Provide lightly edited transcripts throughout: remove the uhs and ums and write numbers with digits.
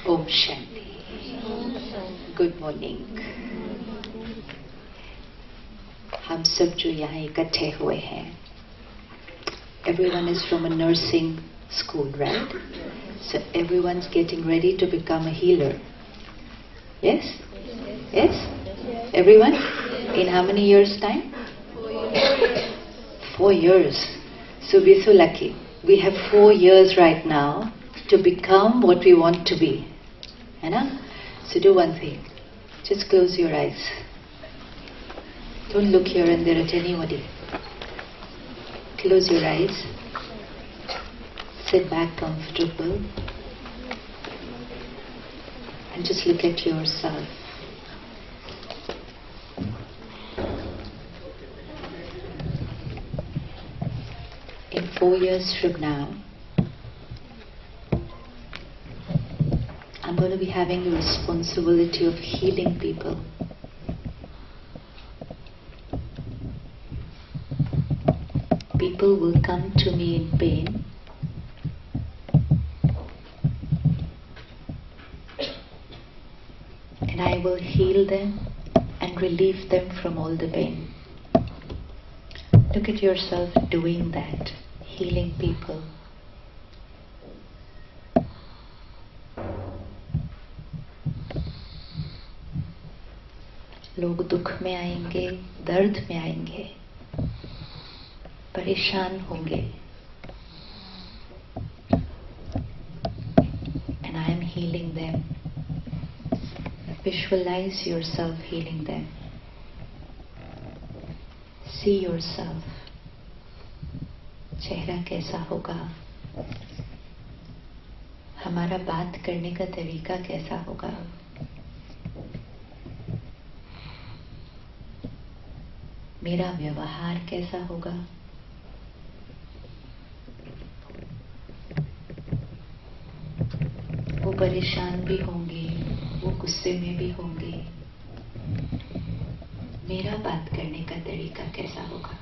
Om Shanti. Good morning. हम सब जो यहाँ इकट्ठे हुए हैं, everyone is from a nursing school, right? So everyone's getting ready to become a healer. Yes? Yes? Everyone? In how many years' time? 4 years. So we're so lucky. We have 4 years right now to become what we want to be. You know? So do one thing. Just close your eyes. Don't look here and there at anybody. Close your eyes. Sit back comfortable. And just look at yourself. In 4 years from now, I'm going to be having the responsibility of healing people. People will come to me in pain. And I will heal them and relieve them from all the pain. Look at yourself doing that, healing people. लोग दुख में आएंगे, दर्द में आएंगे, परेशान होंगे. And I am healing them. Visualize yourself healing them. See yourself. चेहरा कैसा होगा? हमारा बात करने का तरीका कैसा होगा? मेरा व्यवहार कैसा होगा? वो परेशान भी होंगे, वो गुस्से में भी होंगे. मेरा बात करने का तरीका कैसा होगा?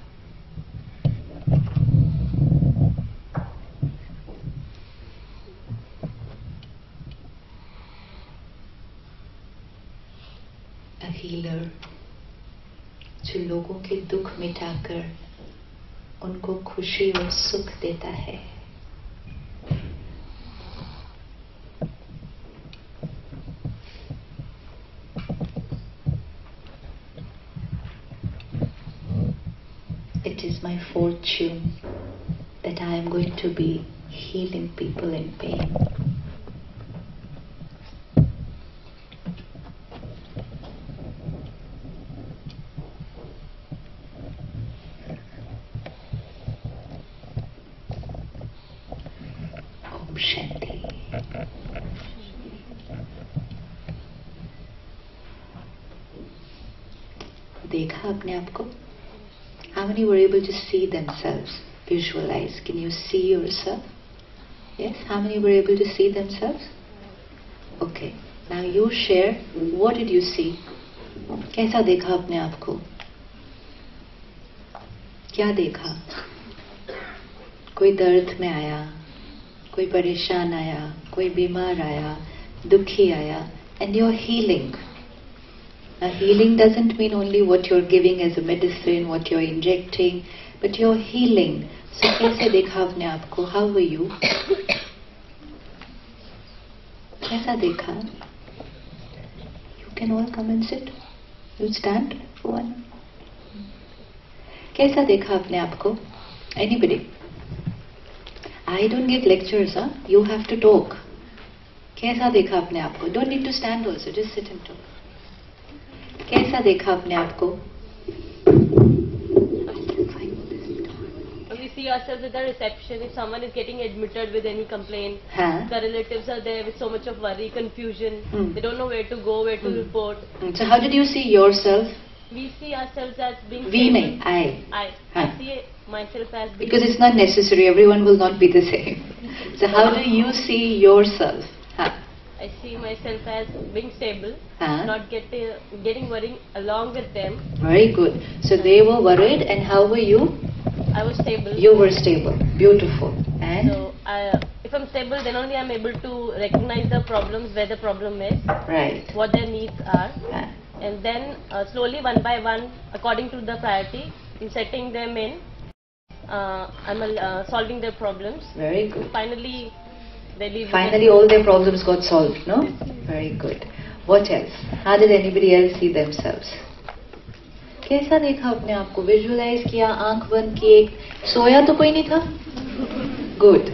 A healer जो लोगों के दुख मिटाकर उनको खुशी और सुख देता है. It is my fortune that I am going to be healing people in pain. Om Shanti. देखा अपने आप को? How many were able to see themselves? Visualize. Can you see yourself? Yes? How many were able to see themselves? Okay. Now you share. What did you see? कैसा देखा अपने आप को? क्या देखा? कोई दर्द में आया, कोई परेशान आया, कोई बीमार आया, दुखी आया, and you're healing. Now healing doesn't mean only what you're giving as a medicine, what you're injecting, but you're healing. So कैसे देखा अपने आप को? How were you? कैसा देखा? You can all come and sit. You stand for one. कैसा देखा अपने आप को? Anybody? I don't give lectures, huh? You have to talk. कैसा देखा अपने आप को? Don't need to stand also, just sit and talk. कैसा देखा अपने आप को? We see ourselves at the reception. If someone is getting admitted with any complaint, the relatives are there with so much of worry, confusion. They don't know where to go, where to report. So how did you see yourself? We see ourselves as being We stable. may, I see myself as being because it's not necessary. Everyone will not be the same. So how do you see yourself? I see myself as being stable, not getting worried along with them. Very good. So they were worried, and how were you? I was stable. You were stable. Beautiful. And so if I'm stable, then only I'm able to recognize the problems, where the problem is, right, what their needs are, and then slowly, one by one, according to the priority, in setting them in, I'm solving their problems. Very good. Finally, they leave. Finally, all their problems got solved, no? Very good. What else? How did anybody else see themselves? कैसा देखा अपने आप को? Visualise किया, आंख बंद किए, सोया तो कोई नहीं था? गुड.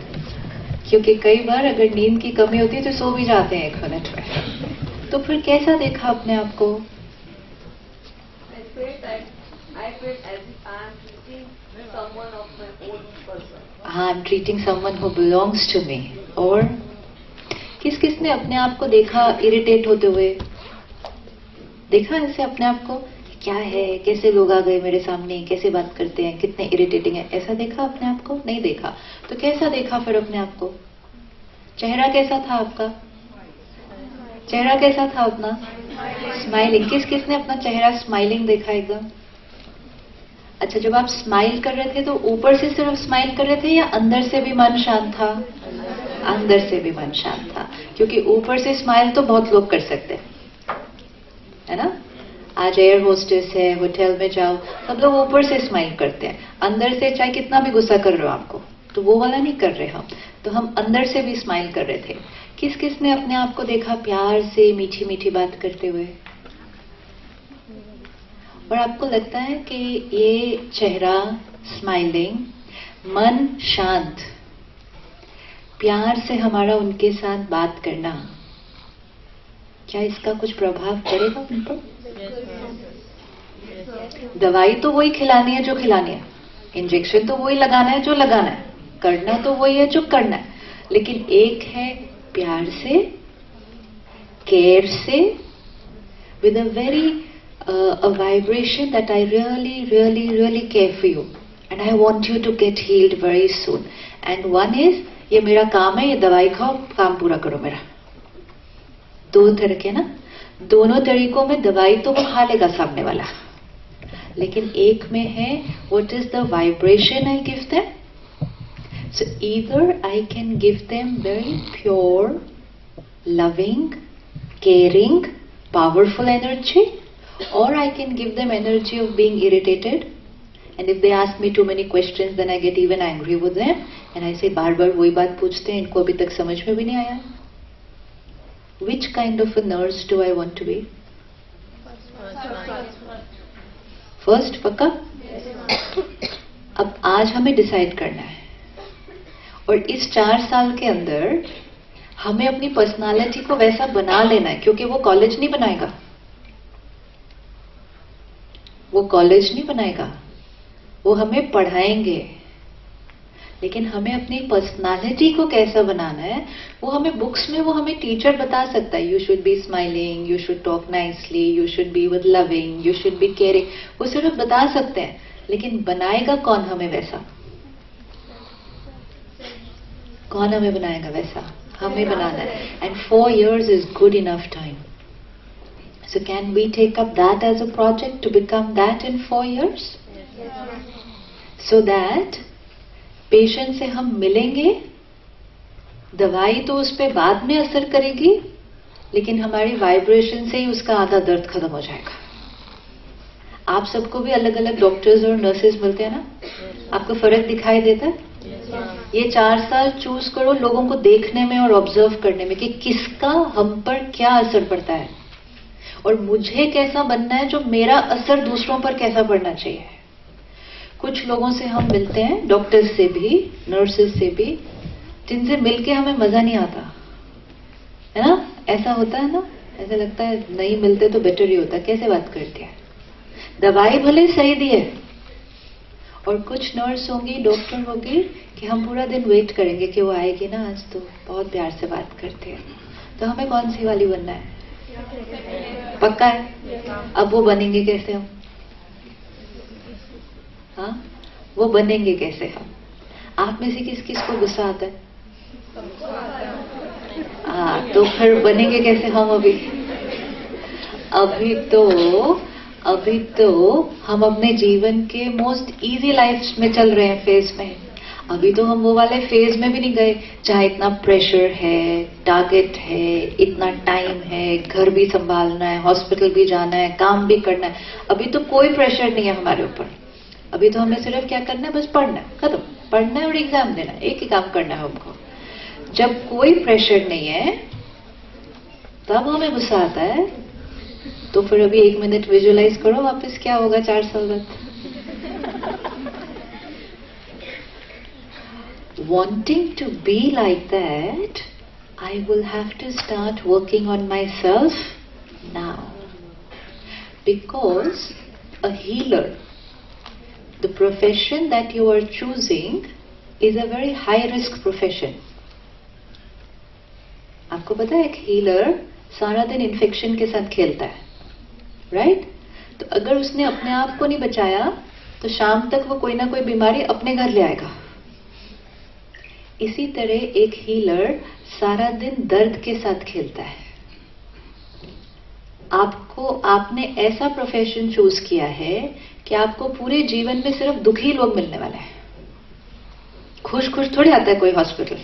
क्योंकि कई बार अगर नींद की कमी होती है तो सो भी जाते हैं 1 मिनट में. तो फिर कैसा देखा अपने आप को? I felt as if I am treating someone of my own person. I am treating someone who belongs to me. और किस किस ने अपने आप को देखा इरिटेट होते हुए? देखा ऐसे अपने आप को? क्या है, कैसे लोग आ गए मेरे सामने, कैसे बात करते हैं, कितने इरिटेटिंग है, ऐसा देखा अपने आप को? नहीं देखा. तो कैसा देखा फिर अपने आप को? चेहरा कैसा था आपका? चेहरा कैसा था अपना? स्माइलिंग. किस किस ने अपना चेहरा स्माइलिंग देखा एकदम? अच्छा, जब आप स्माइल कर रहे थे तो ऊपर से सिर्फ स्माइल कर रहे थे या अंदर से भी मन शांत था? अंदर से भी मन शांत था. क्योंकि ऊपर से स्माइल तो बहुत लोग कर सकते हैं, है ना? आज एयर होस्टेस है, होटल में जाओ, सब लोग ऊपर से स्माइल करते हैं. अंदर से चाहे कितना भी गुस्सा कर रहे हो आपको, तो वो वाला नहीं कर रहे हम. तो हम अंदर से भी स्माइल कर रहे थे. किस किस ने अपने आप को देखा प्यार से मीठी मीठी बात करते हुए? और आपको लगता है कि ये चेहरा स्माइलिंग, मन शांत, प्यार से हमारा उनके साथ बात करना, क्या इसका कुछ प्रभाव पड़ेगा उन पर? दवाई तो वही खिलानी है जो खिलानी है, इंजेक्शन तो वही लगाना है जो लगाना है, करना तो वही है जो करना है, लेकिन एक है प्यार से, केयर से, with a very a vibration that I really care for you and I want you to get healed very soon. And one is, ये मेरा काम है, ये दवाई खाओ, काम पूरा करो मेरा. दो तरह के ना, दोनों तरीकों में दवाई तो वो खा लेगा सामने वाला, लेकिन एक में है what is the vibration I give them. So either I can give them very pure, loving, caring, powerful energy, or I can give them energy of being irritated, and if they ask me too many questions then I get even angry with them and I say बार बार वही बात पूछते हैं, इनको अभी तक समझ में भी नहीं आया. Which kind of a nurse do I want to be? First, पक्का? अब आज हमें डिसाइड करना है, और इस 4 साल के अंदर हमें अपनी पर्सनालिटी को वैसा बना लेना है, क्योंकि वो कॉलेज नहीं बनाएगा, वो कॉलेज नहीं बनाएगा, वो हमें पढ़ाएंगे. लेकिन हमें अपनी पर्सनालिटी को कैसा बनाना है, वो हमें बुक्स में, वो हमें टीचर बता सकता है. You should be smiling, you should talk nicely, you should be with loving, you should be caring, वो सिर्फ बता सकते हैं, लेकिन बनाएगा कौन हमें वैसा? कौन हमें बनाएगा वैसा? हमें बनाना है. And 4 years is good enough time. So can we take up that as a project to become that in 4 years? So that patient से हम मिलेंगे, दवाई तो उस पर बाद में असर करेगी, लेकिन हमारी वाइब्रेशन से ही उसका आधा दर्द खत्म हो जाएगा. आप सबको भी अलग अलग डॉक्टर्स और नर्सेज मिलते हैं ना, आपको फर्क दिखाई देता है? ये 4 साल चूज करो लोगों को देखने में और ऑब्जर्व करने में कि किसका हम पर क्या असर पड़ता है, और मुझे कैसा बनना है जो मेरा असर दूसरों पर कैसा पड़ना चाहिए. कुछ लोगों से हम मिलते हैं, डॉक्टर्स से भी, नर्सेज से भी, जिनसे मिलके हमें मजा नहीं आता है ना. ऐसा होता है ना, ऐसा लगता है नहीं मिलते तो बेटर ही होता. कैसे बात करते हैं, दवाई भले सही दी है, और कुछ नर्स होंगी, डॉक्टर होगी कि हम पूरा दिन वेट करेंगे कि वो आएगी ना, आज तो बहुत प्यार से बात करते हैं. तो हमें कौन सी वाली बनना है? पक्का है? अब वो बनेंगे कैसे हम? हाँ, वो बनेंगे कैसे हम? आप में से किस किस को गुस्सा आता है? हाँ, तो फिर बनेंगे कैसे हम? अभी तो हम अपने जीवन के मोस्ट इजी लाइफ में चल रहे हैं, फेज में. अभी तो हम वो वाले फेज में भी नहीं गए जहाँ इतना प्रेशर है, टारगेट है, इतना टाइम है, घर भी संभालना है, हॉस्पिटल भी जाना है, काम भी करना है। अभी तो कोई प्रेशर नहीं है हमारे ऊपर। अभी तो हमें सिर्फ क्या करना है, बस पढ़ना है, खत्म। पढ़ना है और एग्जाम देना है, एक ही काम करना है हमको। जब कोई प्रेशर नहीं है तब हमें गुस्सा आता है। तो फिर अभी 1 मिनट विजुअलाइज करो वापस क्या होगा 4 साल बाद। Wanting to be like that, I will have to start working on myself now. Because a healer, the profession that you are choosing, is a very high risk profession. आपको पता है एक हीलर सारा दिन इन्फेक्शन के साथ खेलता है, राइट? तो अगर उसने अपने आप को नहीं बचाया तो शाम तक वो कोई ना कोई बीमारी अपने घर ले आएगा। इसी तरह एक हीलर सारा दिन दर्द के साथ खेलता है। आपने ऐसा प्रोफेशन चूज किया है कि आपको पूरे जीवन में सिर्फ दुखी लोग मिलने वाले हैं। खुश खुश थोड़ी आता है कोई हॉस्पिटल,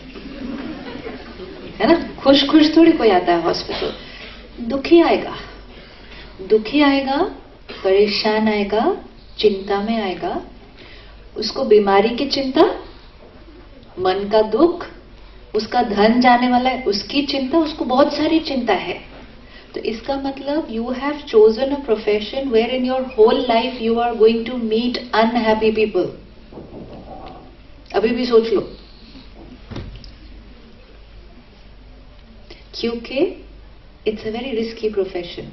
है ना? खुश खुश थोड़ी कोई आता है हॉस्पिटल। दुखी आएगा, दुखी आएगा, परेशान आएगा, चिंता में आएगा। उसको बीमारी की चिंता, मन का दुख, उसका धन जाने वाला है उसकी चिंता, उसको बहुत सारी चिंता है। तो इसका मतलब you have chosen a profession where in your whole life you are going to meet unhappy people. अभी भी सोच लो, क्योंकि it's a very risky profession.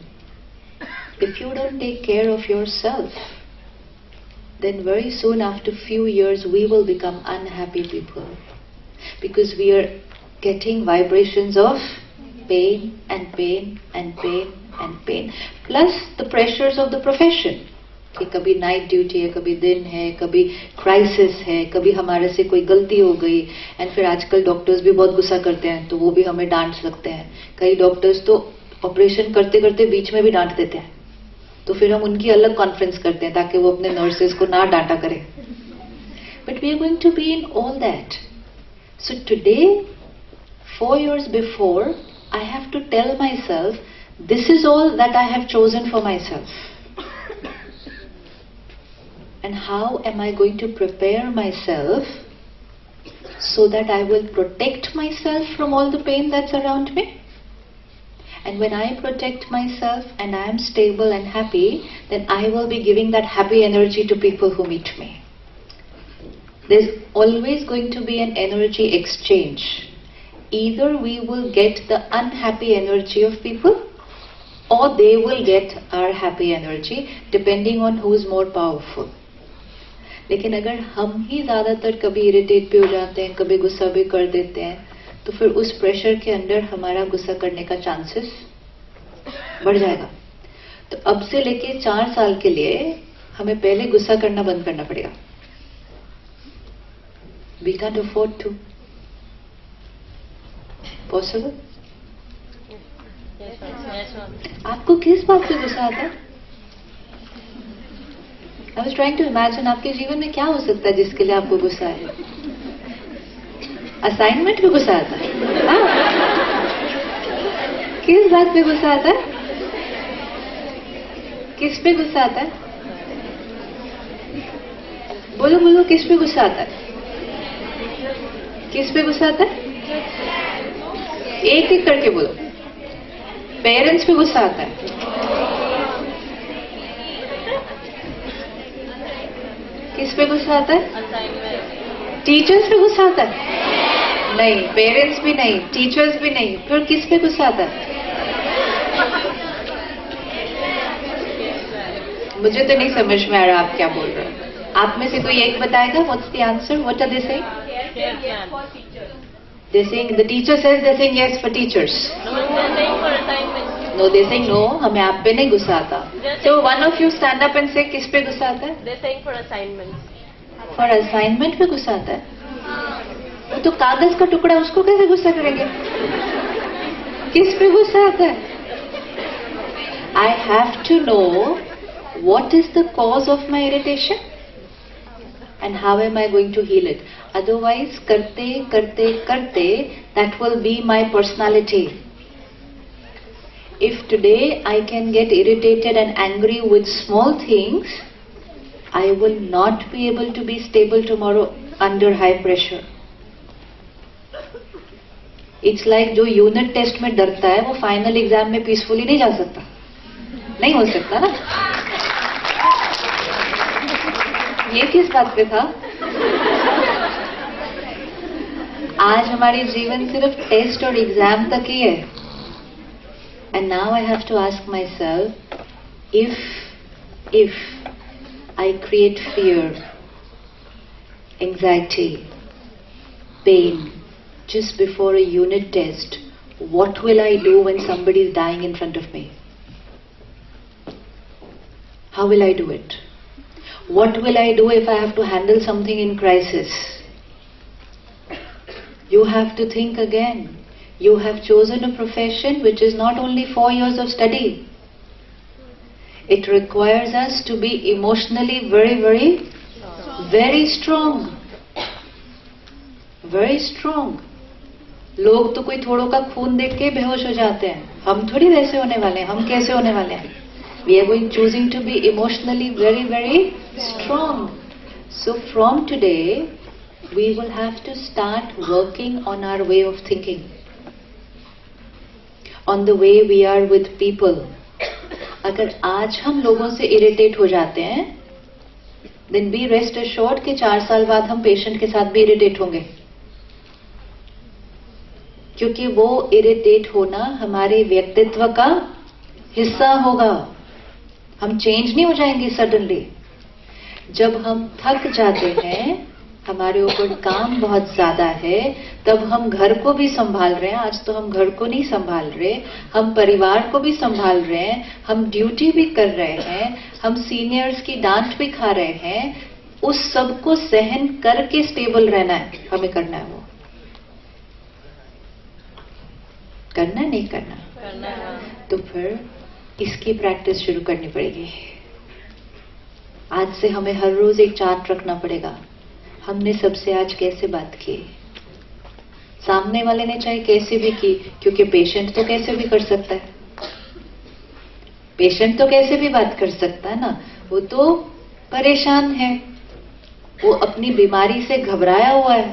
If you don't take care of yourself, then very soon after few years we will become unhappy people, because we are getting vibrations of pain and pain and pain and pain, plus the pressures of the profession कि कभी night duty है, कभी दिन है, कभी crisis है, कभी हमारे से कोई गलती हो गई। एंड फिर आजकल डॉक्टर्स भी बहुत गुस्सा करते हैं तो वो भी हमें डांट सकते हैं। कई डॉक्टर्स तो ऑपरेशन करते करते बीच में भी डांट देते हैं, तो फिर हम उनकी अलग कॉन्फ्रेंस करते हैं ताकि वो अपने नर्सेस को ना डांटा करें। But we are going to be in all that. So today 4 years before I have to tell myself this is all that I have chosen for myself, and how am I going to prepare myself so that I will protect myself from all the pain that's around me. And when I protect myself and I am stable and happy, then I will be giving that happy energy to people who meet me. There's always going to be an energy exchange. Either we will get the unhappy energy of people or they will get our happy energy, depending on who is more powerful. लेकिन अगर हम ही ज्यादातर कभी irritate भी हो जाते हैं, कभी गुस्सा भी कर देते हैं, तो फिर उस प्रेशर के अंदर हमारा गुस्सा करने का चांसेस बढ़ जाएगा। तो अब से लेके 4 साल के लिए हमें पहले गुस्सा करना बंद करना पड़ेगा। We can't afford to. Possible? आपको किस बात से गुस्सा आता है? I was trying to imagine आपके जीवन में क्या हो सकता है जिसके लिए आपको गुस्सा है। असाइनमेंट पे गुस्सा आता है? किस बात पे गुस्सा आता है? किस पे गुस्सा आता है? बोलो बोलो, किस पे गुस्सा आता है? किस पे गुस्सा आता है? एक एक करके बोलो। पेरेंट्स पे गुस्सा आता है? किस पे गुस्सा आता है? टीचर्स पे गुस्सा आता है? नहीं, पेरेंट्स भी नहीं, टीचर्स भी नहीं, फिर किस पे गुस्सा आता है? मुझे तो नहीं समझ में आ रहा आप क्या बोल रहे हो। आप में से कोई एक बताएगा? What's the answer? What are they saying? They're saying, the teacher says they're saying yes for teachers. No, they're saying no, हमें आप पे नहीं गुस्सा आता. So one of you stand up and say किस पे गुस्सा आता है? They're saying for assignments. For assignment पे गुस्सा आता है? वो तो कागज का टुकड़ा, उसको कैसे गुस्सा करेंगे? किस पे गुस्सा आता है? I have to know what is the cause of my irritation and how am I going to heal it. Otherwise, karte, that will be my personality. If today I can get irritated and angry with small things, I will not be able to be stable tomorrow under high pressure. It's like जो unit test में डरता है वो final exam में peacefully नहीं जा सकता, नहीं हो सकता ना. ये किस बात पे था? आज हमारी जीवन सिर्फ टेस्ट और एग्जाम तक ही है. And now I have to ask myself, if I create fear, anxiety, pain just before a unit test, what will I do when somebody is dying in front of me? How will I do it? What will I do if I have to handle something in crisis? You have to think again. You have chosen a profession which is not only 4 years of study. It requires us to be emotionally very strong. Very strong. लोग तो कोई थोड़ों का खून देख के बेहोश हो जाते हैं. हम थोड़ी वैसे होने वाले हैं. हम कैसे होने वाले हैं? We are going choosing to be emotionally very strong. So from today, we will have to start working on our way of thinking, on the way we are with people. अगर आज हम लोगों से इरिटेट हो जाते हैं, then be rest assured कि 4 साल बाद हम पेशेंट के साथ भी इरिटेट होंगे, क्योंकि वो इरिटेट होना हमारे व्यक्तित्व का हिस्सा होगा. हम चेंज नहीं हो जाएंगे सडनली. जब हम थक जाते हैं, हमारे ऊपर काम बहुत ज्यादा है, तब हम घर को भी संभाल रहे हैं. आज तो हम घर को नहीं संभाल रहे, हम परिवार को भी संभाल रहे हैं, हम ड्यूटी भी कर रहे हैं, हम सीनियर्स की डांट भी खा रहे हैं. उस सब को सहन करके स्टेबल रहना है, हमें करना है. वो करना नहीं करना, तो फिर इसकी प्रैक्टिस शुरू करनी पड़ेगी. आज से हमें हर रोज एक चार्ट रखना पड़ेगा. हमने सबसे आज कैसे बात की, सामने वाले ने चाहे कैसे भी की, क्योंकि पेशेंट तो कैसे भी कर सकता है. पेशेंट तो कैसे भी बात कर सकता है ना. वो तो परेशान है, वो अपनी बीमारी से घबराया हुआ है,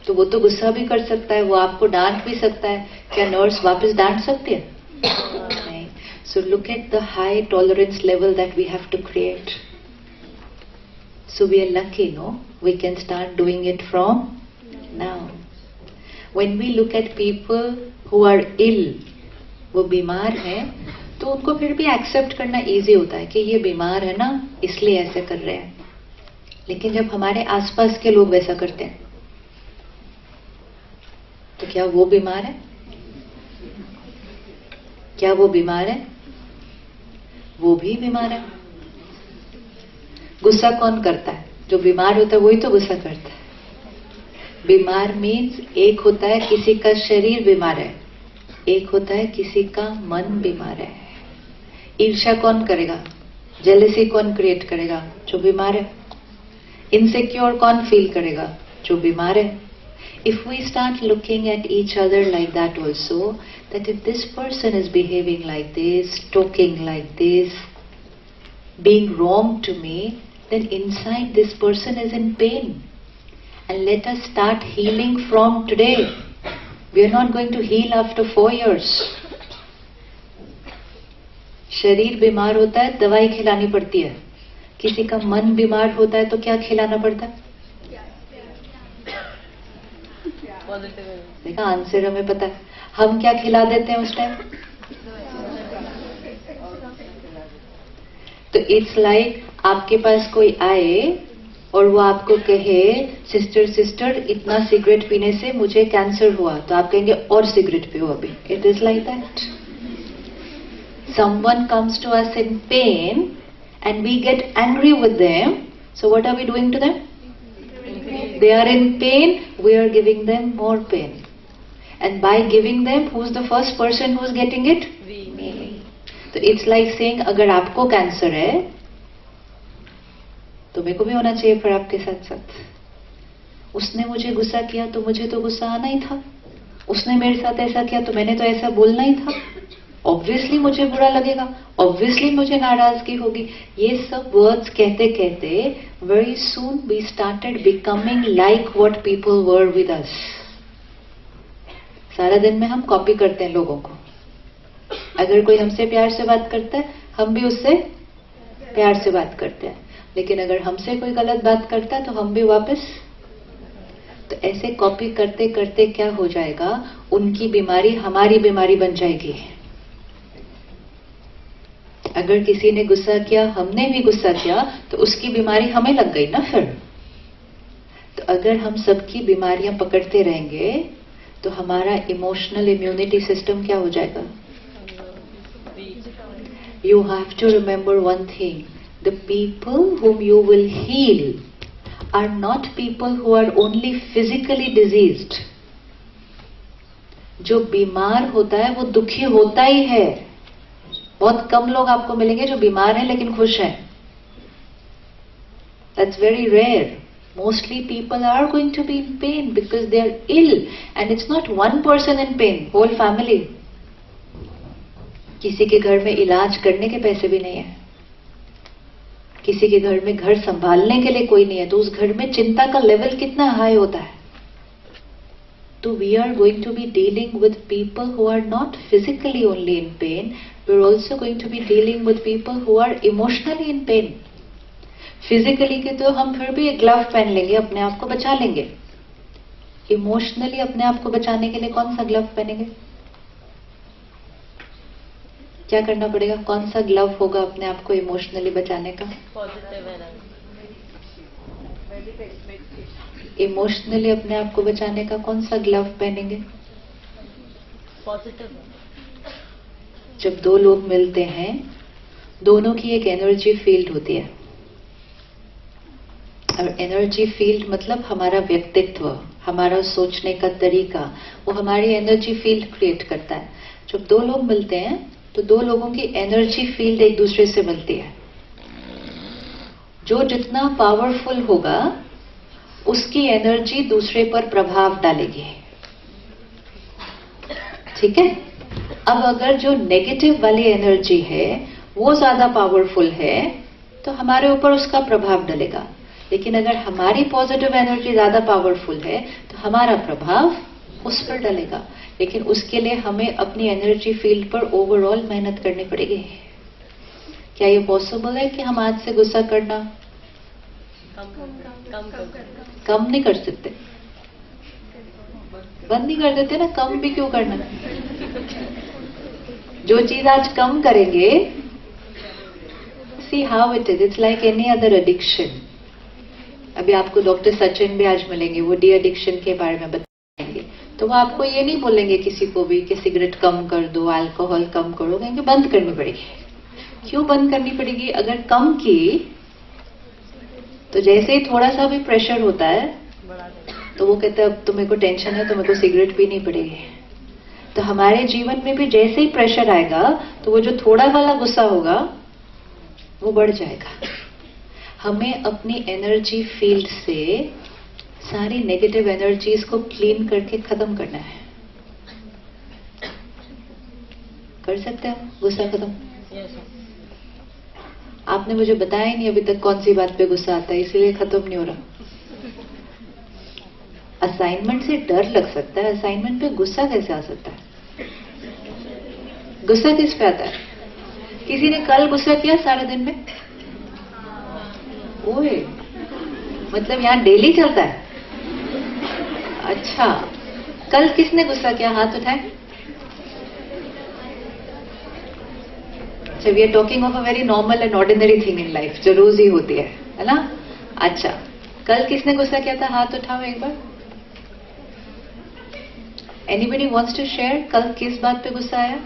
तो वो तो गुस्सा भी कर सकता है, वो आपको डांट भी सकता है. क्या नर्स वापस डांट सकती है? नहीं. So look at the high tolerance level that we have to create. So we are lucky, no? We can start doing it from now. When we look at people who are ill, वो बीमार हैं, तो उनको फिर भी accept करना easy होता है कि ये बीमार है ना, इसलिए ऐसे कर रहे हैं. लेकिन जब हमारे आसपास के लोग वैसा करते हैं, तो क्या वो बीमार है? क्या वो बीमार है? वो भी बीमार है. गुस्सा कौन करता है? जो बीमार होता है वही तो गुस्सा करता है. बीमार मीन्स एक होता है किसी का शरीर बीमार है, एक होता है किसी का मन बीमार है. ईर्ष्या कौन करेगा? जेलसी कौन क्रिएट करेगा? जो बीमार है. इनसिक्योर कौन फील करेगा? जो बीमार है. If we start looking at each other like that also, that if this person is behaving like this, talking like this, being wrong to me, then inside this person is in pain. And let us start healing from today. We are not going to heal after 4 years. शरीर बीमार होता है, दवाई खिलानी पड़ती है. किसी का मन बीमार होता है तो क्या खिलाना पड़ता है? देखा, आंसर हमें पता है. हम क्या खिला देते हैं उस टाइम? तो इट्स लाइक आपके पास कोई आए और वो आपको कहे, सिस्टर इतना सिगरेट पीने से मुझे कैंसर हुआ, तो आप कहेंगे और सिगरेट पियो अभी. It is like that. Someone comes to us in pain and we get angry with them. So what are we doing to them? They are in pain, we are giving them more pain. And by giving them, who's the first person who's getting it? Me. So it's like saying, अगर आपको cancer है तो मेरे को भी होना चाहिए फिर आपके साथ साथ. उसने मुझे गुस्सा किया तो मुझे तो गुस्सा आना ही था, उसने मेरे साथ ऐसा किया तो मैंने तो ऐसा बोलना ही था, ऑब्वियसली मुझे बुरा लगेगा, ऑब्वियसली मुझे नाराजगी होगी। ये सब वर्ड्स कहते कहते very soon we started becoming like what people were with us. सारा दिन में हम कॉपी करते हैं लोगों को। अगर कोई हमसे प्यार से बात करता है हम भी उससे प्यार से बात करते हैं, लेकिन अगर हमसे कोई गलत बात करता है तो हम भी वापस। तो ऐसे कॉपी करते करते क्या हो जाएगा, उनकी बीमारी हमारी बीमारी बन जाएगी। अगर किसी ने गुस्सा किया, हमने भी गुस्सा किया, तो उसकी बीमारी हमें लग गई ना फिर। तो अगर हम सबकी बीमारियां पकड़ते रहेंगे तो हमारा इमोशनल इम्यूनिटी सिस्टम क्या हो जाएगा? You have to remember one thing, the people whom you will heal are not people who are only physically diseased. जो बीमार होता है वो दुखी होता ही है। बहुत कम लोग आपको मिलेंगे जो बीमार हैं लेकिन खुश हैं। That's very rare. Mostly people are going to be in pain because they are ill, and it's not one person in pain, whole family. किसी के घर में इलाज करने के पैसे भी नहीं है, किसी के घर में घर संभालने के लिए कोई नहीं है, तो उस घर में चिंता का लेवल कितना हाई होता है। तो we are going to be dealing with people who are not physically only in pain, we are also going to be dealing with people who are emotionally in pain. Physically के तो हम फिर भी एक glove पहन लेंगे, अपने आप को बचा लेंगे। इमोशनली अपने आप को बचाने के लिए कौन सा ग्लव पहनेंगे? क्या करना पड़ेगा? कौन सा ग्लव होगा अपने आप को इमोशनली बचाने का? पॉजिटिव इमोशनली अपने आप को बचाने का कौन सा ग्लव पहनेंगे? पॉजिटिव। जब दो लोग मिलते हैं, दोनों की एक एनर्जी फील्ड होती है, और एनर्जी फील्ड मतलब हमारा व्यक्तित्व, हमारा सोचने का तरीका, वो हमारी एनर्जी फील्ड क्रिएट करता है। जब दो लोग मिलते हैं तो दो लोगों की एनर्जी फील्ड एक दूसरे से मिलती है। जो जितना पावरफुल होगा उसकी एनर्जी दूसरे पर प्रभाव डालेगी। ठीक है? अब अगर जो नेगेटिव वाली एनर्जी है वो ज्यादा पावरफुल है तो हमारे ऊपर उसका प्रभाव डलेगा, लेकिन अगर हमारी पॉजिटिव एनर्जी ज्यादा पावरफुल है तो हमारा प्रभाव उस पर डलेगा। लेकिन उसके लिए हमें अपनी एनर्जी फील्ड पर ओवरऑल मेहनत करनी पड़ेगी। क्या ये पॉसिबल है कि हम आज से गुस्सा करना कम नहीं कर सकते? बंद नहीं कर देते ना, कम भी क्यों करना? जो चीज आज कम करेंगे, see how it is, it's like any other addiction. अभी आपको डॉक्टर सचिन भी आज मिलेंगे, वो डी एडिक्शन के बारे में बताएंगे। तो वो आपको ये नहीं बोलेंगे किसी को भी कि सिगरेट कम कर दो, अल्कोहल कम करो, कहेंगे बंद करनी पड़ेगी। क्यों बंद करनी पड़ेगी? अगर कम की तो जैसे ही थोड़ा सा भी प्रेशर होता है तो वो कहते हैं अब तो मेरे को टेंशन है तो मेरे को सिगरेट पीनी पड़ेगी। तो हमारे जीवन में भी जैसे ही प्रेशर आएगा तो वो जो थोड़ा वाला गुस्सा होगा वो बढ़ जाएगा। हमें अपनी एनर्जी फील्ड से सारी नेगेटिव एनर्जीज को क्लीन करके खत्म करना है। कर सकते हो गुस्सा खत्म? आपने मुझे बताया ही नहीं अभी तक कौन सी बात पे गुस्सा आता है, इसलिए खत्म नहीं हो रहा। असाइनमेंट से डर लग सकता है, असाइनमेंट पे गुस्सा कैसे आ सकता है? गुस्सा किस पे आता है? किसी ने कल गुस्सा किया सारे दिन में? ओए, मतलब यहाँ डेली चलता है? अच्छा, कल किसने गुस्सा किया? हाथ उठाए। अच्छा, we are talking of a very normal and ordinary thing in life जो रोज ही होती है ना? अच्छा, कल किसने गुस्सा किया था? हाथ उठाओ एक बार। Anybody wants to share? कल किस बात पे गुस्सा आया?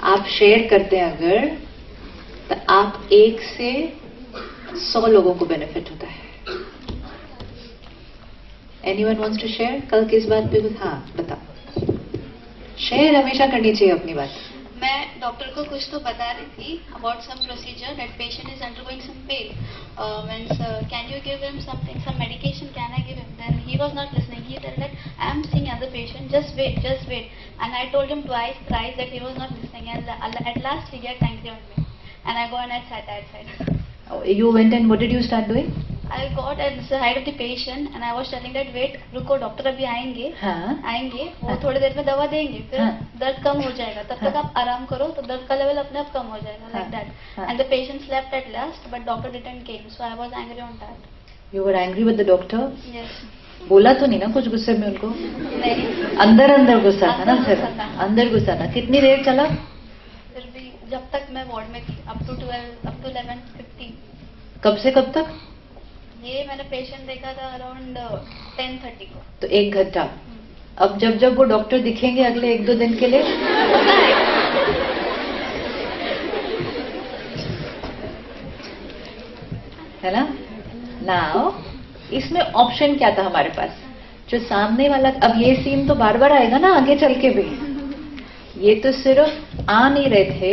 आप शेयर करते हैं अगर, तो आप 1 से 100 लोगों को बेनिफिट होता है। Anyone wants to share? कल किस बात पे? हाँ बताओ। शेयर हमेशा करनी चाहिए अपनी बात। मैं डॉक्टर को कुछ तो बता रही थी about some procedure that patient is undergoing some pain means can you give him something some medication can I give him then he was not listening he said that I am seeing other patient just wait and I told him twice thrice that he was not listening and at last he get angry on me and I go and I sat outside. You went and what did you start doing? I got at the side of the patient and I was telling that wait रुको doctor अभी आएंगे हाँ. आएंगे वो हाँ. थोड़ी देर में दवा देंगे फिर हाँ. दर्द कम हो जाएगा तब तक हाँ. आप आराम करो तो दर्द का लेवल अपने आप कम हो जाएगा हाँ. like that हाँ. and the patient slept at last but doctor didn't came so I was angry on that. You were angry with the doctor? Yes. बोला तो नहीं ना कुछ गुस्से में उनको? नहीं. अंदर अंदर गुस्सा था ना अंदर सिर्फ? गुस्सा था. अंदर गुस्सा था. कितनी देर चला? फिर भी जब तक मैं वार्ड में थी up to 11:50. कब से कब तक? ये मैंने पेशेंट देखा था अराउंड 10:30 को. तो 1 घंटा. अब जब जब वो डॉक्टर दिखेंगे अगले 1-2 दिन के लिए है ना? नाउ इसमें ऑप्शन क्या था हमारे पास? जो सामने वाला, अब ये सीन तो बार बार आएगा ना आगे चल के भी. ये तो सिर्फ आ नहीं रहे थे,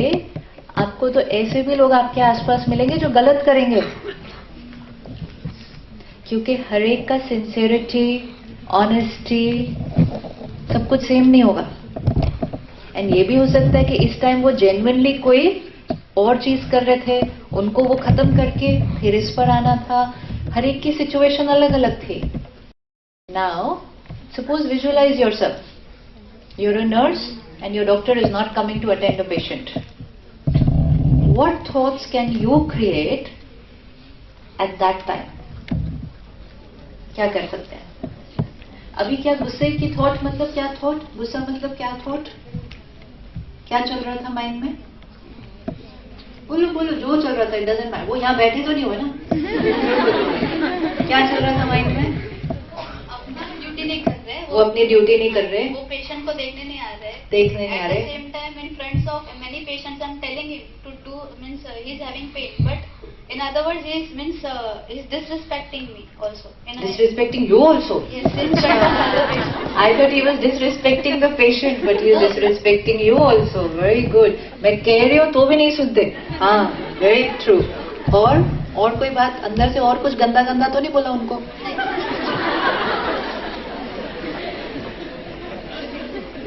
आपको तो ऐसे भी लोग आपके आसपास मिलेंगे जो गलत करेंगे, क्योंकि हर एक का सिंसियरिटी, ऑनेस्टी सब कुछ सेम नहीं होगा. एंड ये भी हो सकता है कि इस टाइम वो जेन्युइनली कोई और चीज कर रहे थे, उनको वो खत्म करके फिर इस पर आना था. हर एक की सिचुएशन अलग अलग थी. Now suppose visualise yourself, you're a nurse and your doctor is not coming to attend a patient. What thoughts can you create at that time? क्या कर सकते हैं? अभी क्या गुस्से की थॉट मतलब क्या थॉट? गुस्सा मतलब क्या थॉट? क्या चल रहा था माइंड में? बोलो बोलो जो चल रहा था, इट डजंट मैटर. वो यहाँ बैठे तो नहीं हुए ना? क्या चल रहा था माइंड में? अपना ड्यूटी नहीं कर रहे. वो अपनी ड्यूटी नहीं कर रहे, वो पेशेंट को देखने नहीं आ रहे. देखने नहीं आ At the रहे. same time, in front of many patients, I'm telling him to do means he's having pain, but in other words, he's disrespecting me also. Disrespecting you also? Yes, in front of other patients. I thought he was disrespecting the patient, but he is disrespecting you also. Very good. मैं कह रही हूँ तो भी नहीं सुनते. हाँ, very true. और कोई बात अंदर से और कुछ गंदा गंदा तो नहीं बोला उनको?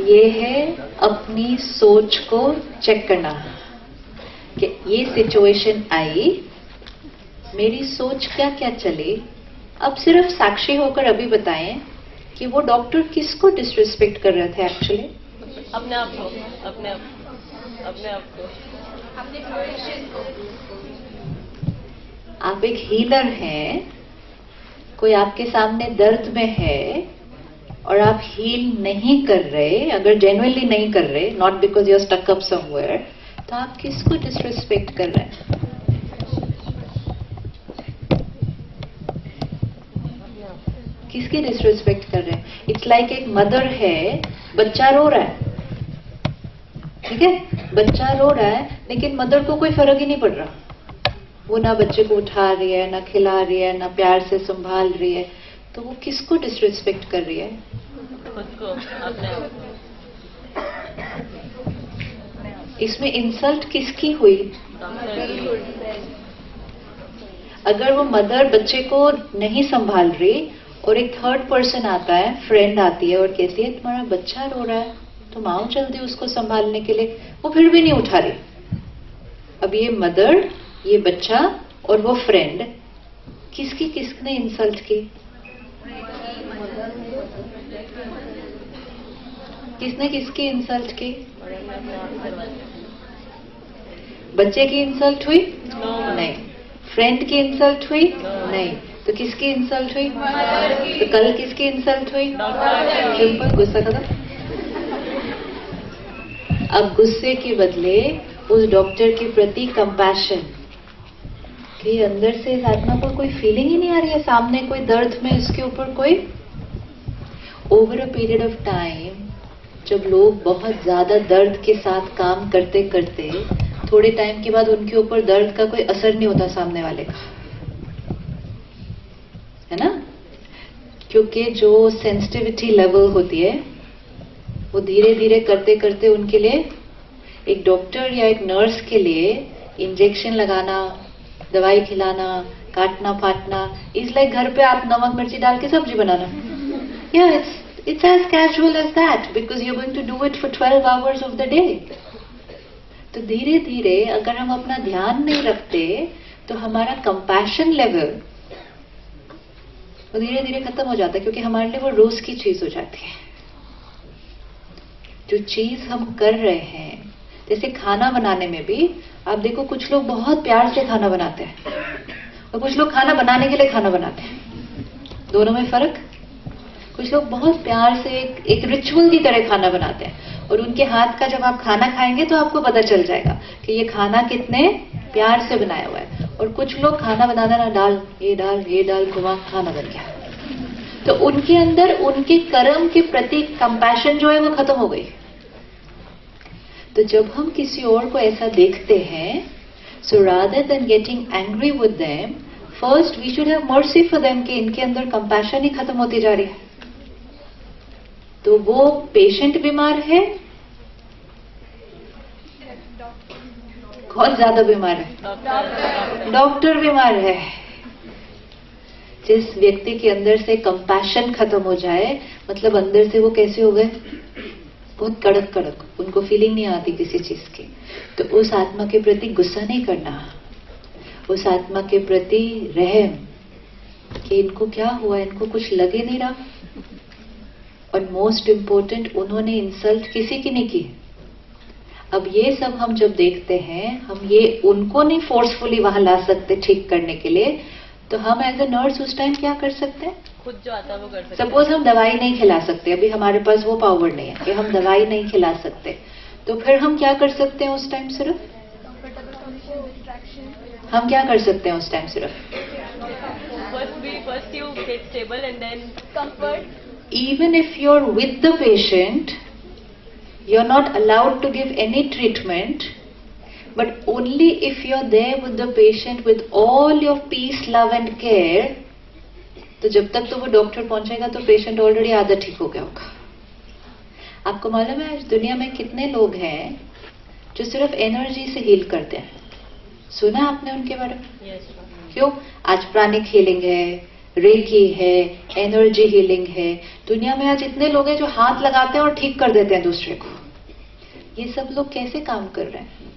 ये है अपनी सोच को चेक करना कि ये सिचुएशन आई, मेरी सोच क्या क्या चले. अब सिर्फ साक्षी होकर अभी बताएं कि वो डॉक्टर किसको डिसरिस्पेक्ट कर रहे थे एक्चुअली? अपने आप को, अपने आप को. आप एक हीलर हैं, कोई आपके सामने दर्द में है और आप हील नहीं कर रहे, अगर जेन्युइनली नहीं कर रहे, not because you are stuck up somewhere, तो आप किसको डिसरिस्पेक्ट कर रहे हैं? किसकी डिसरिस्पेक्ट कर रहे हैं? इट्स लाइक एक मदर है, बच्चा रो रहा है, ठीक है, बच्चा रो रहा है, लेकिन मदर को कोई फर्क ही नहीं पड़ रहा. वो ना बच्चे को उठा रही है, ना खिला रही है, ना प्यार से संभाल रही है, तो वो किसको डिसरिस्पेक्ट कर रही है? खुद को, अपने आप. इसमें इंसल्ट किसकी हुई? अगर वो मदर बच्चे को नहीं संभाल रही और एक थर्ड पर्सन आता है, फ्रेंड आती है और कहती है तुम्हारा बच्चा रो रहा है, तुम आओ जल्दी उसको संभालने के लिए, वो फिर भी नहीं उठा रही. अब ये मदर, ये बच्चा और वो फ्रेंड, किसने इंसल्ट की? किसने किसकी इंसल्ट की? बच्चे की इंसल्ट हुई? नहीं. फ्रेंड की इंसल्ट हुई? नहीं. तो किसकी इंसल्ट हुई? तो कल किसकी इंसल्ट हुई? सिंपल, गुस्सा खत्म. अब गुस्से के बदले उस डॉक्टर के प्रति कंपैशन, कि अंदर से इस आत्मा को कोई फीलिंग ही नहीं आ रही है, सामने कोई दर्द में इसके ऊपर कोई. Over a period of time जब लोग बहुत ज्यादा दर्द के साथ काम करते करते थोड़े टाइम के बाद उनके ऊपर दर्द का कोई असर नहीं होता सामने वाले का, है ना? क्योंकि जो सेंसिटिविटी लेवल होती है वो धीरे धीरे करते करते उनके लिए एक डॉक्टर या एक नर्स के लिए इंजेक्शन लगाना, दवाई खिलाना, काटना फाटना इज लाइक घर पे आप नमक मिर्ची डाल के सब्जी बनाना. Yeah, it's as casual as that because you're going to do it for 12 hours of the day. तो धीरे धीरे अगर हम अपना ध्यान नहीं रखते तो हमारा कंपैशन लेवल वो धीरे धीरे खत्म हो जाता है, क्योंकि हमारे लिए वो रोज की चीज हो जाती है. जो चीज हम कर रहे हैं, जैसे खाना बनाने में भी आप देखो, कुछ लोग बहुत प्यार से खाना बनाते हैं और कुछ लोग खाना बनाने के लिए खाना बनाते हैं. दोनों में फर्क. कुछ लोग बहुत प्यार से एक रिचुअल की तरह खाना बनाते हैं और उनके हाथ का जब आप खाना खाएंगे तो आपको पता चल जाएगा कि ये खाना कितने प्यार से बनाया हुआ है. और कुछ लोग खाना बनाना ना, डाल ये डाल घुमा, खाना बन गया. तो उनके अंदर उनके कर्म के प्रति कंपैशन जो है वो खत्म हो गई. तो जब हम किसी और को ऐसा देखते हैं, so rather than getting angry with them, first we should have mercy for them कि इनके अंदर कंपैशन ही खत्म होती जा रही है. तो वो पेशेंट बीमार है, बहुत ज्यादा बीमार है, डॉक्टर बीमार है. जिस व्यक्ति के अंदर से कंपैशन खत्म हो जाए, मतलब अंदर से वो कैसे हो गए, बहुत कड़क कड़क, उनको फीलिंग नहीं आती किसी चीज की. तो उस आत्मा के प्रति गुस्सा नहीं करना, उस आत्मा के प्रति रहम कि इनको क्या हुआ, इनको कुछ लगे नहीं रहा. और मोस्ट इंपॉर्टेंट, उन्होंने इंसल्ट किसी की नहीं की. अब ये सब हम जब देखते हैं, हम ये उनको नहीं फोर्सफुली वहां ला सकते ठीक करने के लिए. तो हम एज अ नर्स उस टाइम क्या कर सकते हैं, खुद जो आता है वो कर सकते हैं. सपोज हम दवाई नहीं खिला सकते, अभी हमारे पास वो पावर नहीं है कि हम दवाई नहीं खिला सकते, तो फिर हम क्या कर सकते हैं उस टाइम. सिर्फ हम क्या कर सकते हैं उस टाइम, सिर्फ first you get stable and then comfort. Even if you're with the patient, you're not allowed to give any treatment, but only if you're there with the patient with all your peace, love and care. तो जब तक तो वो doctor पहुंचेगा तो patient already आधा ठीक हो गया होगा. आपको मालूम है आज दुनिया में कितने लोग हैं जो सिर्फ एनर्जी से हील करते हैं. सुना आपने उनके बारे में? Yes. क्यों? आज प्राणिक हीलिंग है, रेकी है, एनर्जी हीलिंग है. दुनिया में आज इतने लोग हैं जो हाथ लगाते हैं और ठीक कर देते हैं दूसरे को. ये सब लोग कैसे काम कर रहे हैं,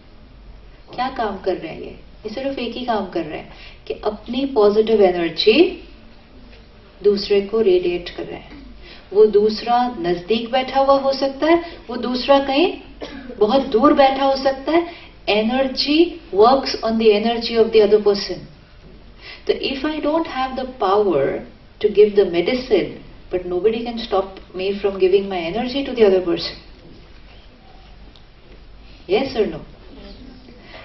क्या काम कर रहे हैं? ये सिर्फ एक ही काम कर रहे हैं कि अपनी पॉजिटिव एनर्जी दूसरे को रेडिएट कर रहे हैं. वो दूसरा नजदीक बैठा हुआ हो सकता है, वो दूसरा कहीं बहुत दूर बैठा हो सकता है. Energy works on the energy of the other person. So if I don't have the power to give the medicine, but nobody can stop me from giving my energy to the other person. Yes or no?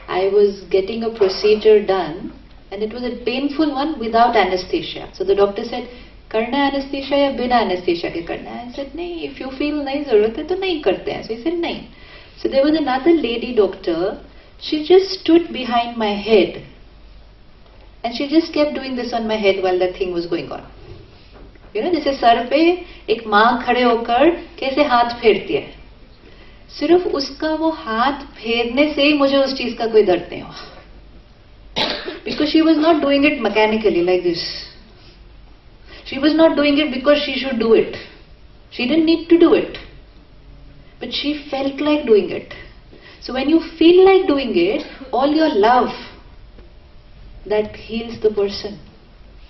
I was getting a procedure done and it was a painful one without anesthesia. So the doctor said, करना है anesthesia या बिना anesthesia के करना है? I said, नहीं, if you feel नहीं जरूरत है तो नहीं करते हैं. So he said, नहीं. So there was another lady doctor, she just stood behind my head. And she just kept doing this on my head while that thing was going on. You know, जैसे sir पे एक माँ खड़े होकर कैसे हाथ फेरती है, सिर्फ उसका वो हाथ फेरने से ही मुझे उस चीज का कोई दर्द नहीं हुआ. Because she was not doing it mechanically like this. She was not doing it because she should do it. She didn't need to do it. But she felt like doing it. So when you feel like doing it, all your love, that heals the person.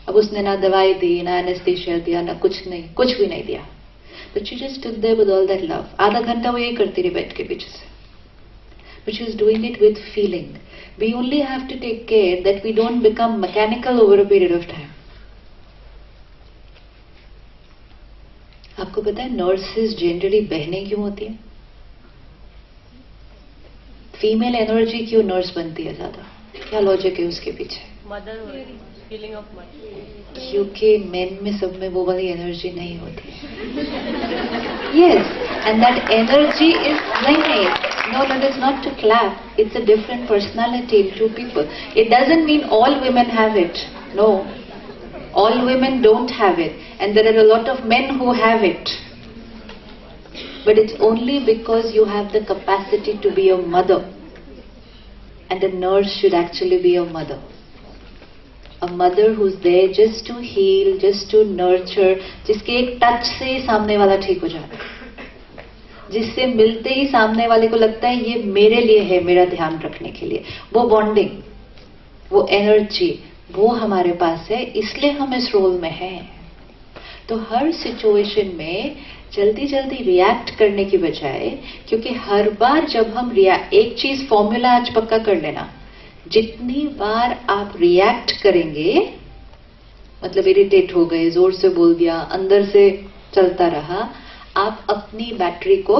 अब उसने ना दवाई दी, ना anaesthesia दिया, ना कुछ नहीं, कुछ भी नहीं दिया. But she just stood there with all that love. आधा घंटा वो यही करती रही बैठ के पीछे से. But she was doing it with feeling. We only have to take care that we don't become mechanical over a period of time. आपको पता है नर्सेज जनरली बहनें क्यों होती हैं? फीमेल एनर्जी क्यों नर्स बनती है ज्यादा? क्या लॉजिक है उसके पीछे? Mother feeling of mother. क्योंकि मेन में सब में वो वाली एनर्जी नहीं होती. Yes, and that energy is नहीं. No, it is not to clap. It's a different personality in two people. It doesn't mean all women have it. No, all women don't have it, and there are a lot of men who have it. but it's only because you have the capacity to be a mother. And a nurse should actually be a mother. A mother who's there just to heal, just to nurture, जिसके एक touch से ही सामने वाला ठीक हो जाता है, जिससे मिलते ही सामने वाले को लगता है ये मेरे लिए है, मेरा ध्यान रखने के लिए. वो बॉन्डिंग, वो एनर्जी, वो हमारे पास है, इसलिए हम इस रोल में हैं. तो हर सिचुएशन में जल्दी जल्दी रिएक्ट करने की बजाय, क्योंकि हर बार जब हम एक चीज फॉर्मूला आज पक्का कर लेना, जितनी बार आप रिएक्ट करेंगे, मतलब इरिटेट हो गए, जोर से बोल दिया, अंदर से चलता रहा, आप अपनी बैटरी को,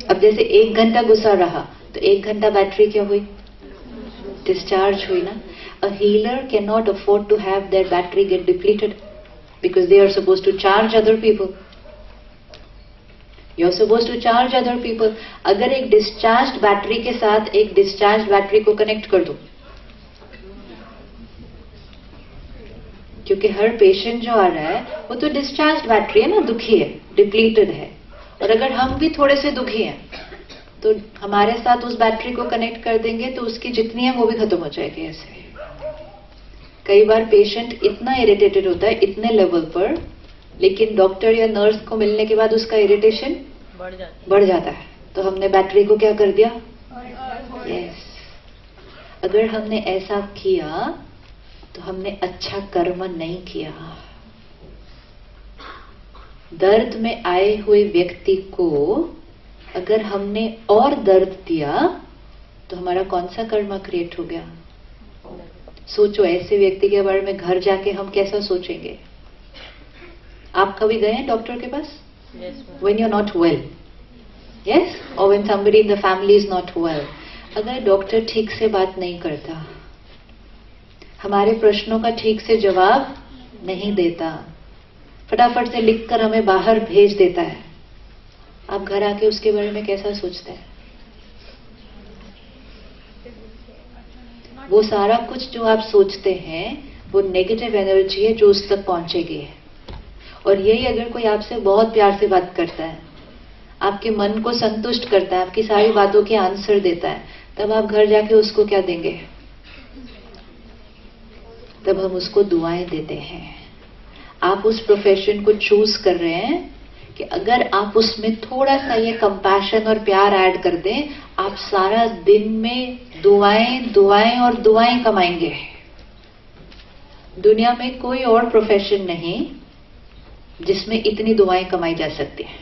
अब जैसे 1 घंटा गुस्सा रहा तो 1 घंटा बैटरी क्या हुई? डिस्चार्ज हुई ना. A healer cannot afford to have their battery get depleted because they are supposed to charge other people. You are supposed to charge other people. अगर एक डिस्चार्ज बैटरी के साथ एक डिस्चार्ज बैटरी को कनेक्ट कर दो, क्योंकि हर पेशेंट जो आ रहा है वो तो डिस्चार्ज बैटरी है ना, दुखी है, डिप्लीटेड है. और अगर हम भी थोड़े से दुखी हैं तो हमारे साथ उस बैटरी को कनेक्ट कर देंगे तो उसकी जितनी है वो भी खत्म हो जाएगी. ऐसे कई बार पेशेंट इतना इरिटेटेड होता है इतने लेवल पर, लेकिन डॉक्टर या नर्स को मिलने के बाद उसका इरिटेशन बढ़ जाता है. तो हमने बैटरी को क्या कर दिया? यस. अगर हमने ऐसा किया तो हमने अच्छा कर्म नहीं किया. दर्द में आए हुए व्यक्ति को अगर हमने और दर्द दिया तो हमारा कौन सा कर्म क्रिएट हो गया? सोचो, ऐसे व्यक्ति के बारे में घर जाके हम कैसा सोचेंगे? आप कभी गए हैं डॉक्टर के पास? When you're not well, yes, or when somebody in the family is not well. अगर डॉक्टर ठीक से बात नहीं करता, हमारे प्रश्नों का ठीक से जवाब नहीं देता, फटाफट से लिखकर हमें बाहर भेज देता है, आप घर आके उसके बारे में कैसा सोचते हैं? वो सारा कुछ जो आप सोचते हैं वो नेगेटिव एनर्जी है जो उस तक पहुंचेगी. और यही अगर कोई आपसे बहुत प्यार से बात करता है, आपके मन को संतुष्ट करता है, आपकी सारी बातों के आंसर देता है, तब आप घर जाके उसको क्या देंगे? तब हम उसको दुआएं देते हैं. आप उस प्रोफेशन को चूज कर रहे हैं कि अगर आप उसमें थोड़ा सा ये कंपैशन और प्यार ऐड कर दें, आप सारा दिन में दुआएं दुआएं और दुआएं कमाएंगे. दुनिया में कोई और प्रोफेशन नहीं जिसमें इतनी दुआएं कमाई जा सकती हैं.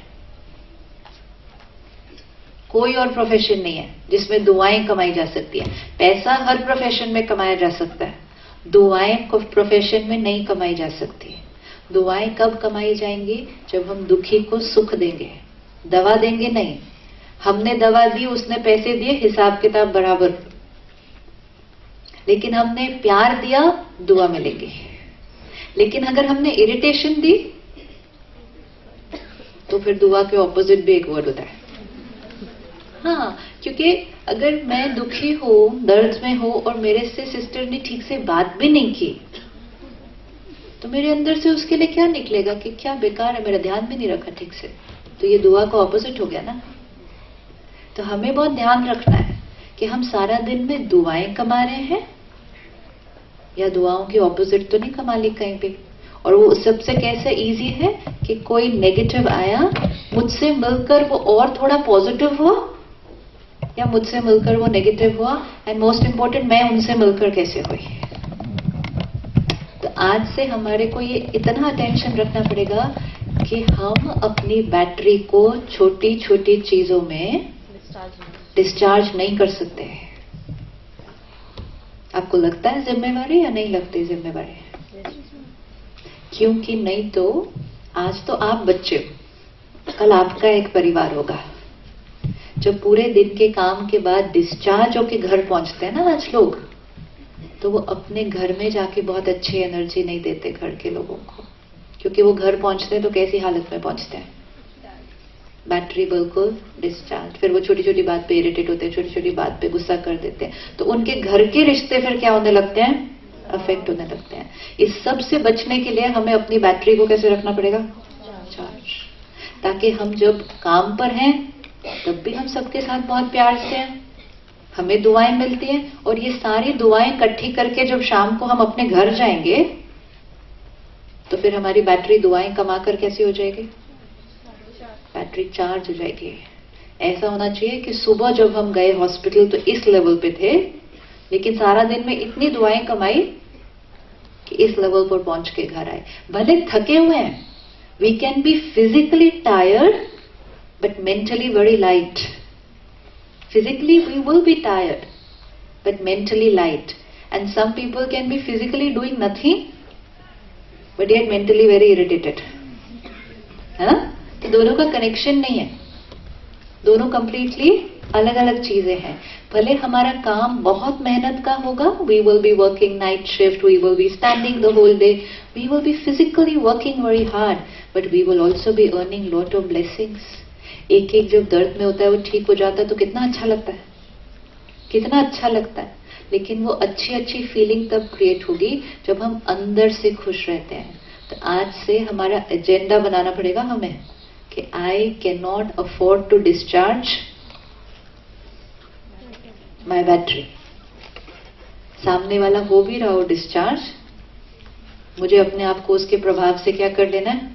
कोई और प्रोफेशन नहीं है जिसमें दुआएं कमाई जा सकती है. पैसा हर प्रोफेशन में कमाया जा सकता है, दुआएं प्रोफेशन में नहीं कमाई जा सकती. दुआएं कब कमाई जाएंगी? जब हम दुखी को सुख देंगे, दवा देंगे नहीं. हमने दवा दी, उसने पैसे दिए, हिसाब किताब बराबर, लेकिन हमने प्यार दिया, दुआ मिलेगी. लेकिन अगर हमने इरिटेशन दी तो फिर दुआ के ऑपोजिट भी एक वर्ड होता है. हाँ, क्योंकि अगर मैं दुखी हूं, दर्द में हूं और मेरे से सिस्टर ने ठीक से बात भी नहीं की, तो मेरे अंदर से उसके लिए क्या निकलेगा कि क्या बेकार है, मेरा ध्यान भी नहीं रखा ठीक से. तो ये दुआ का ऑपोजिट हो गया ना. तो हमें बहुत ध्यान रखना है कि हम सारा दिन में दुआएं कमा रहे हैं या दुआओं की ऑपोजिट तो नहीं कमा ली कहीं पे. और वो सबसे कैसे इजी है कि कोई नेगेटिव आया, मुझसे मिलकर वो और थोड़ा पॉजिटिव हुआ, या मुझसे मिलकर वो नेगेटिव हुआ, एंड मोस्ट इंपॉर्टेंट मैं उनसे मिलकर कैसे हुई. तो आज से हमारे को ये इतना अटेंशन रखना पड़ेगा कि हम अपनी बैटरी को छोटी छोटी चीजों में डिस्चार्ज नहीं कर सकते. आपको लगता है जिम्मेवारी या नहीं लगती जिम्मेवारी? क्योंकि नहीं तो आज तो आप बच्चे हो, कल आपका एक परिवार होगा. जब पूरे दिन के काम के बाद डिस्चार्ज होके घर पहुंचते हैं ना आज लोग, तो वो अपने घर में जाके बहुत अच्छी एनर्जी नहीं देते घर के लोगों को. क्योंकि वो घर पहुंचते हैं तो कैसी हालत में पहुंचते हैं? बैटरी बिल्कुल डिस्चार्ज. फिर वो छोटी छोटी बात पे इरिटेट होते हैं, छोटी छोटी बात पे गुस्सा कर देते हैं. तो उनके घर के रिश्ते फिर क्या होने लगते हैं? अफेक्ट होने लगते हैं. इस सब से बचने के लिए हमें अपनी बैटरी को कैसे रखना पड़ेगा? चार्ज, ताकि हम जब काम पर हैं तब भी हम सबके साथ बहुत प्यार से हैं, हमें दुआएं मिलती हैं, और ये सारी दुआएं इकट्ठी करके जब शाम को हम अपने घर जाएंगे तो फिर हमारी बैटरी दुआएं कमा कर कैसी हो जाएगी? बैटरी चार्ज हो जाएगी। ऐसा होना चाहिए कि सुबह जब हम गए हॉस्पिटल तो इस लेवल पे थे, लेकिन सारा दिन में इतनी दुआएं कमाई कि इस लेवल पर पहुंच के घर आए। भले थके हुए हैं, we can be physically tired but mentally very light. Physically we will be tired but mentally light, and some people can be physically doing nothing but yet mentally very irritated, है ना? तो दोनों का कनेक्शन नहीं है, दोनों completely अलग अलग चीजें हैं। भले हमारा काम बहुत मेहनत का होगा, we will be working night shift, we will be standing the whole day, we will be physically working very hard, but we will also be earning lot of blessings. एक एक जब दर्द में होता है वो ठीक हो जाता है तो कितना अच्छा लगता है, कितना अच्छा लगता है। लेकिन वो अच्छी अच्छी फीलिंग तब क्रिएट होगी जब हम अंदर से खुश रहते हैं। तो आज से हमारा एजेंडा बनाना पड़ेगा हमें कि I can not afford to discharge my battery. सामने वाला हो भी रहा हो डिस्चार्ज, मुझे अपने आप को उसके प्रभाव से क्या कर लेना है?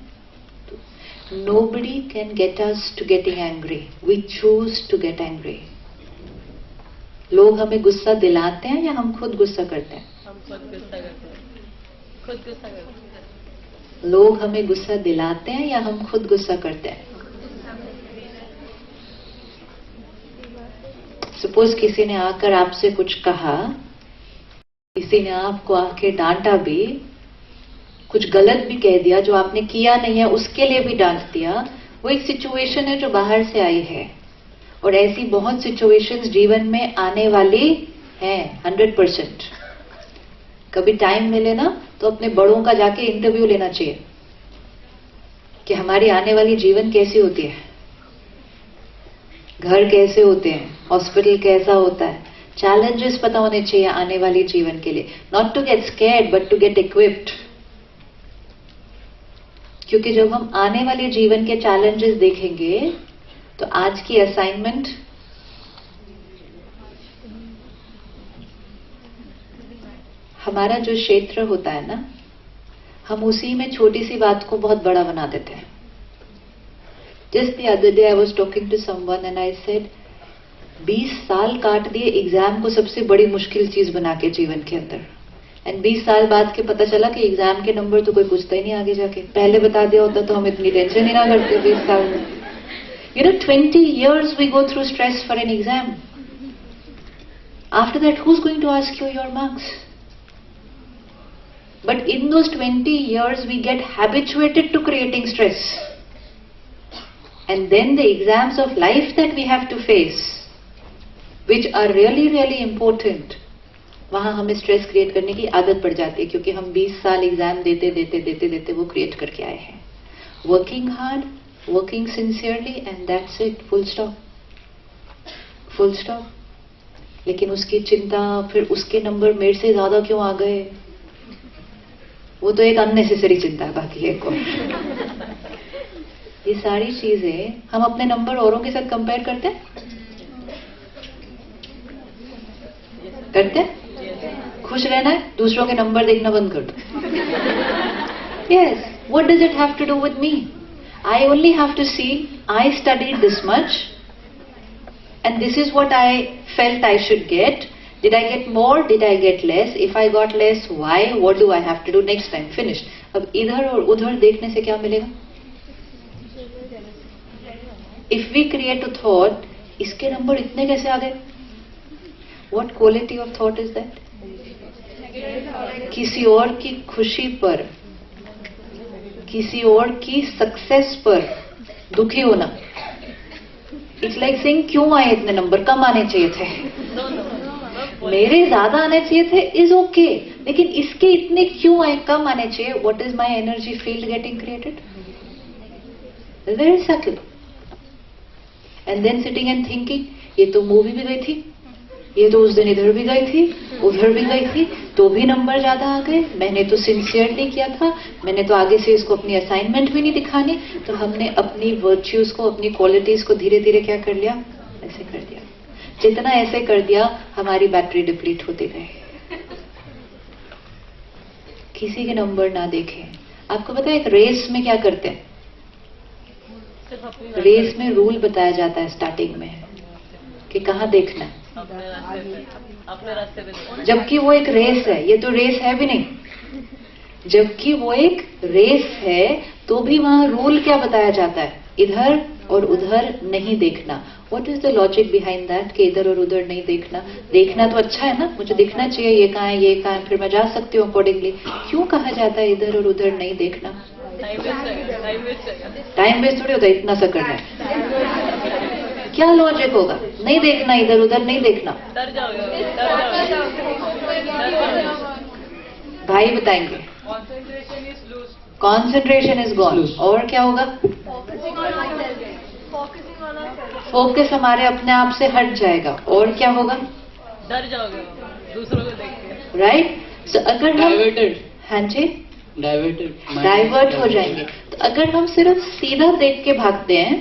Nobody can get us to getting angry. We choose to get angry. लोग हमें गुस्सा दिलाते हैं या हम खुद गुस्सा करते हैं? हम खुद गुस्सा करते हैं, खुद गुस्सा करते हैं। लोग हमें गुस्सा दिलाते हैं या हम खुद गुस्सा करते हैं? सपोज किसी ने आकर आपसे कुछ कहा, किसी ने आपको आके डांटा भी, कुछ गलत भी कह दिया, जो आपने किया नहीं है उसके लिए भी डांट दिया। वो एक सिचुएशन है जो बाहर से आई है, और ऐसी बहुत सिचुएशंस जीवन में आने वाली हैं 100%। कभी टाइम मिले ना तो अपने बड़ों का जाके इंटरव्यू लेना चाहिए कि हमारी आने वाली जीवन कैसी होती है, घर कैसे होते हैं, हॉस्पिटल कैसा होता है, चैलेंजेस पता होने चाहिए आने वाली जीवन के लिए। Not to get scared but to get equipped. क्योंकि जब हम आने वाले जीवन के चैलेंजेस देखेंगे तो आज की असाइनमेंट हमारा जो क्षेत्र होता है ना, हम उसी में छोटी सी बात को बहुत बड़ा बना देते हैं। Just the other day I was talking to someone and I said 20 साल काट दिए एग्जाम को सबसे बड़ी मुश्किल चीज बना के जीवन के अंदर, एंड 20 साल बाद के पता चला कि एग्जाम के नंबर तो कोई पूछता ही नहीं आगे जाके। पहले बता दिया होता तो हम इतनी टेंशन ही ना करते 20 साल में। You know, 20 years we go through stress for an exam. After that, who's going to ask you your marks? But in those 20 years, we get habituated to creating stress. And then the exams of life that we have to face, which are really, really important, वहां हमें stress create करने की आदत पड़ जाती है, क्योंकि हम 20 साल एग्जाम देते वो क्रिएट करके आए हैं। Working hard, working sincerely, and that's it, full stop, full stop. लेकिन उसकी चिंता, फिर उसके नंबर मेरे से ज्यादा क्यों आ गए, वो तो एक अननेसेसरी चिंता है, बाकी एक और। ये सारी चीजें हम अपने नंबर औरों के साथ कंपेयर करते हैं, खुश रहना है, दूसरों के नंबर देखना बंद कर दो। Yes, what does it have to do with me? I only have to see I studied this much and this is what I felt I should get. Did I get more? Did I get less? If I got less, why? What do I have to do next time? Finished. अब इधर और उधर देखने से क्या मिलेगा? If we create a thought, इसके number इतने कैसे आ गए? What quality of thought is that? किसी और की खुशी पर, किसी और की सक्सेस पर दुखी होना। It's like saying क्यों आए इतने नंबर, कम आने चाहिए थे। मेरे ज्यादा आने चाहिए थे इज ओके, लेकिन इसके इतने क्यों आए, कम आने चाहिए। What is my energy field getting created? Very subtle. And then sitting and thinking, ये तो मूवी भी गई थी, ये तो उस दिन इधर भी गई थी, उधर भी गई थी, तो भी नंबर ज्यादा आ गए। मैंने तो सिंसियरली किया था, मैंने तो आगे से इसको अपनी असाइनमेंट भी नहीं दिखानी। तो हमने अपनी वर्च्यूज को, अपनी क्वालिटीज को धीरे धीरे क्या कर लिया, ऐसे कर दिया। जितना ऐसे कर दिया, हमारी बैटरी डिप्लीट होते गए। किसी के नंबर ना देखें। आपको पता है एक रेस में क्या करते हैं? रेस में रूल बताया जाता है स्टार्टिंग में कि कहाँ देखना है, अपने रास्ते पे। जबकि वो एक रेस है। ये तो रेस है भी नहीं, जबकि वो एक रेस है, तो भी वहां रूल क्या बताया जाता है, इधर और उधर नहीं देखना। What is the logic behind that कि इधर और उधर नहीं देखना? देखना तो अच्छा है ना, मुझे दिखना चाहिए ये कहाँ है, ये कहाँ है, फिर मैं जा सकती हूँ अकॉर्डिंगली। क्यों कहा जाता है इधर और उधर नहीं देखना? टाइम वेस्ट थोड़ी होता है इतना सा करना है। क्या लॉजिक होगा? नहीं देखना, इधर उधर नहीं देखना। डर जाओगे। भाई बताएंगे। Concentration is gone. और क्या होगा? फोकस हमारे अपने आप से हट जाएगा। और क्या होगा? डर जाओगे दूसरों को देख के। राइट। तो अगर हम, हाँ जी, डाइवर्ट हो जाएंगे। तो अगर हम सिर्फ सीधा देख के भागते हैं,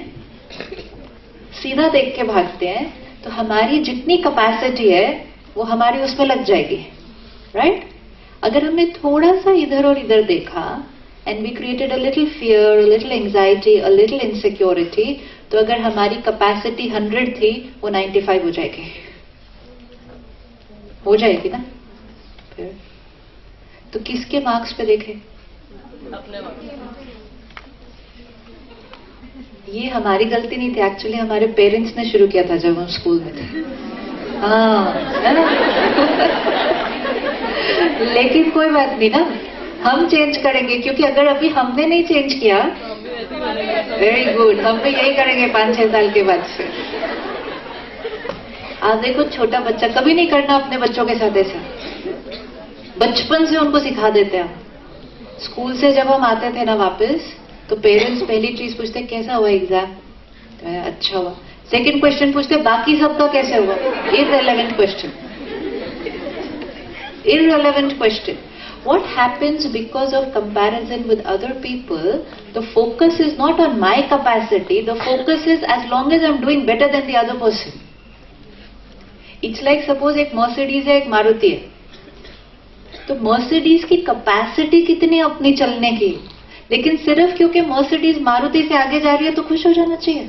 सीधा देख के भागते हैं, तो हमारी जितनी कैपेसिटी है वो हमारी उसमें लग जाएगी। राइट। अगर हमने थोड़ा सा इधर और इधर देखा, and we created a little fear, a little anxiety, a little insecurity, तो अगर हमारी कैपेसिटी 100 थी, वो 95 हो जाएगी। हो जाएगी ना? फिर तो किसके मार्क्स पे देखें? अपने ये हमारी गलती नहीं थी, एक्चुअली हमारे पेरेंट्स ने शुरू किया था जब हम स्कूल में थे। हाँ, है ना? लेकिन कोई बात नहीं ना, हम चेंज करेंगे, क्योंकि अगर अभी हमने नहीं चेंज किया, वेरी गुड, हम भी यही करेंगे 5-6 साल के बाद से। आप देखो छोटा बच्चा, कभी नहीं करना अपने बच्चों के साथ ऐसा, बचपन से उनको सिखा देते हैं। स्कूल से जब हम आते थे ना वापस, तो पेरेंट्स पहली चीज पूछते कैसा हुआ एग्जाम? अच्छा हुआ। सेकंड क्वेश्चन पूछते बाकी सबका कैसे हुआ? Irrelevant question, irrelevant question. What happens because of comparison with other people? The focus is not on my capacity, the focus is as long as I'm doing better than the other person. It's like suppose एक Mercedes है, एक मारुति है, तो Mercedes की capacity कितनी अपनी चलने की, लेकिन सिर्फ क्योंकि Mercedes मारुति से आगे जा रही है तो खुश हो जाना चाहिए।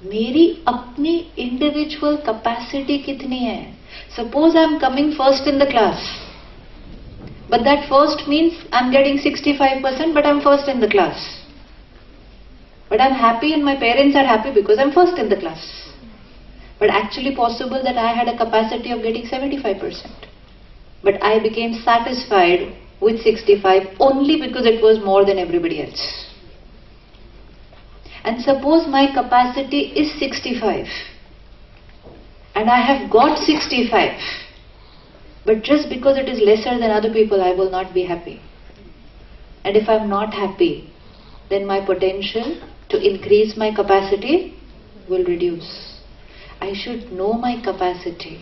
मेरी अपनी इंडिविजुअल कैपेसिटी कितनी है? Suppose I'm coming first in the class, but that first means I'm getting 65%, but I'm first in the class. But I'm happy and my parents are happy because I'm first in the class. But actually possible that I had a capacity of getting 75%. But I became satisfied with 65 only because it was more than everybody else. And suppose my capacity is 65. And I have got 65, but just because it is lesser than other people, I will not be happy. And if I'm not happy, then my potential to increase my capacity will reduce. I should know my capacity.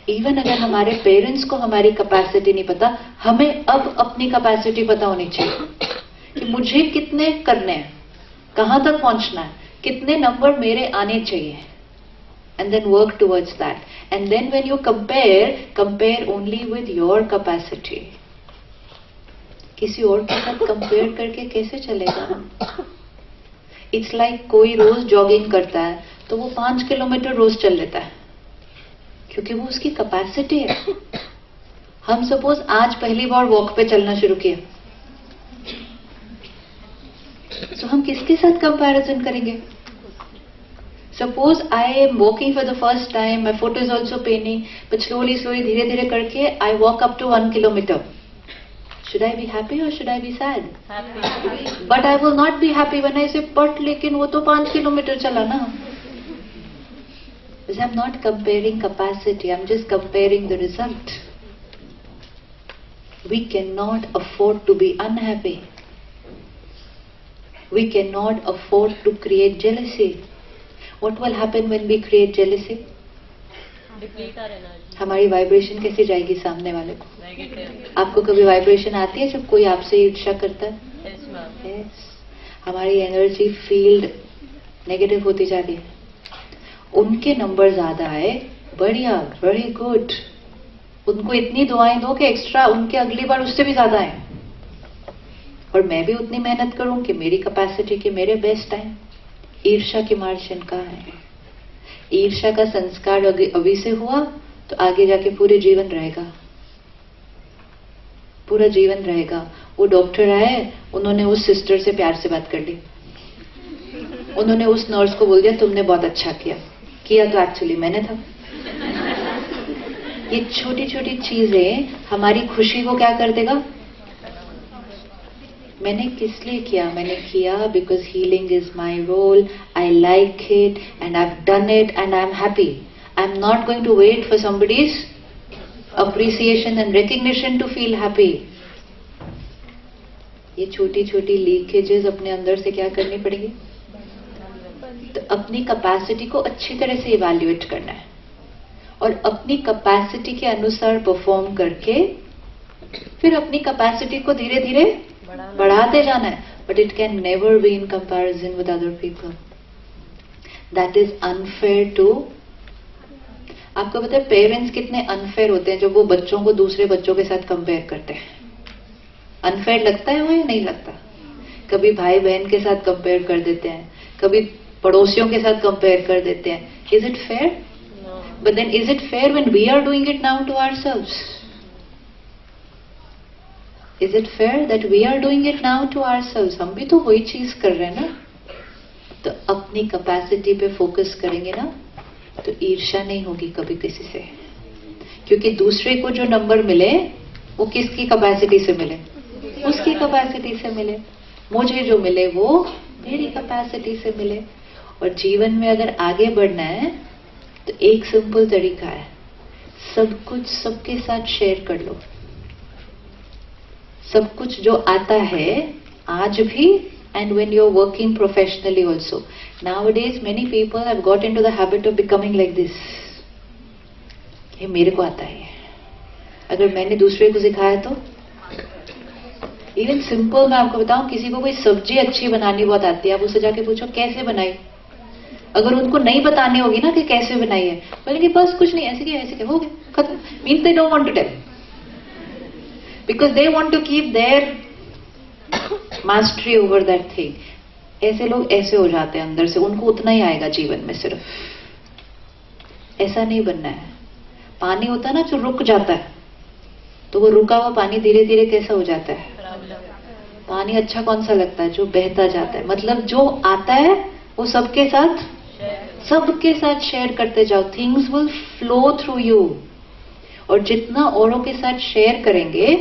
Even अगर हमारे parents को हमारी capacity नहीं पता, हमें अब अपनी capacity पता होनी चाहिए कि मुझे कितने करने हैं, कहाँ तक पहुँचना है, कितने नंबर मेरे आने चाहिए, and then work towards that. And then when you compare only with your capacity. किसी और के साथ कंपेयर करके कैसे चलेगा? It's like कोई रोज जॉगिंग करता है तो वो 5 किलोमीटर रोज चल लेता है, क्योंकि वो उसकी कैपेसिटी है। हम सपोज आज पहली बार वॉक पे चलना शुरू किया, तो हम किसके साथ कंपैरिजन करेंगे? Suppose I am walking for the first time, my foot is also paining, but slowly, धीरे धीरे करके I walk up to 1 kilometer. Should I be happy or should I be sad? Happy. But I will not be happy when I say, but लेकिन वो तो 5 kilometre चला ना. Because I'm not comparing capacity, I'm just comparing the result. We cannot afford to be unhappy. We cannot afford to create jealousy. What will happen when we create jealousy? Deplete our energy. हमारी vibration कैसे जाएगी सामने वाले को? Negative. आपको कभी vibration आती है जब कोई आपसे ईर्ष्या करता है? Yes, ma'am. Yes. हमारी एनर्जी फील्ड नेगेटिव होती जा रही है. उनके नंबर ज्यादा आए, बढ़िया, वेरी गुड. उनको इतनी दुआएं दो कि एक्स्ट्रा उनके अगली बार उससे भी ज्यादा आए. और मैं भी उतनी मेहनत करूं कि मेरी कैपेसिटी के मेरे बेस्ट आए. ईर्ष्या की मार्जिन कहाँ है? ईर्ष्या का संस्कार अभी से हुआ तो आगे जाके पूरे जीवन रहेगा. पूरा जीवन रहेगा. वो डॉक्टर आए, उन्होंने उस सिस्टर से प्यार से बात कर ली. उन्होंने उस नर्स को बोल दिया तुमने बहुत अच्छा किया तो एक्चुअली मैंने था. ये छोटी छोटी चीजें हमारी खुशी को क्या कर देगा? मैंने किस लिए किया? मैंने किया because healing is my role, I like it and I have done it and I am happy. I am not going to wait for somebody's appreciation and recognition to feel happy. ये छोटी छोटी leakages अपने अंदर से क्या करनी पड़ेगी? तो अपनी कैपेसिटी को अच्छी तरह से इवैल्यूएट करना है और अपनी कैपेसिटी के अनुसार परफॉर्म करके फिर अपनी कैपेसिटी को धीरे धीरे बढ़ाते जाना है. But it can never be in comparison with other people. That is unfair to. आपको पता है पेरेंट्स कितने अनफेयर होते हैं जब वो बच्चों को दूसरे बच्चों के साथ कंपेयर करते हैं. अनफेयर लगता है वो या नहीं लगता? कभी भाई बहन के साथ कंपेयर कर देते हैं, कभी पड़ोसियों के साथ कंपेयर कर देते हैं. Is it fair? But then is it fair when we are doing it now to ourselves? Is it fair that we are doing it now to ourselves? हम भी तो वही चीज कर रहे हैं ना. तो अपनी कैपेसिटी पे फोकस करेंगे ना तो ईर्ष्या नहीं होगी कभी किसी से. क्योंकि दूसरे को जो नंबर मिले वो किसकी कैपेसिटी से मिले? उसकी कैपेसिटी से मिले. मुझे जो मिले वो मेरी कैपेसिटी से मिले. और जीवन में अगर आगे बढ़ना है तो एक सिंपल तरीका है, सब कुछ सबके साथ शेयर कर लो. सब कुछ जो आता है आज भी, and when you're working professionally also. Nowadays many people have got into the habit of becoming like this. ये मेरे को आता है, अगर मैंने दूसरे को सिखाया तो. इवन सिंपल मैं आपको बताऊं, किसी को कोई सब्जी अच्छी बनानी बहुत आती है, आप उससे जाके पूछो कैसे बनाई. अगर उनको नहीं बतानी होगी ना कि कैसे बनाई है, बोलेंगे बस कुछ नहीं, ऐसे किया हो गया, खत्म. Means they don't want to tell because they want to keep their mastery over that thing. ऐसे लोग ऐसे हो जाते हैं अंदर से, उनको उतना ही आएगा जीवन में. सिर्फ ऐसा नहीं बनना है. पानी होता है ना जो रुक जाता है, तो वो रुका हुआ पानी धीरे धीरे कैसा हो जाता है? पानी अच्छा कौन सा लगता है? जो बहता जाता है. मतलब जो आता है वो सबके साथ शेयर करते जाओ. Things will flow through you. और जितना औरों के साथ शेयर करेंगे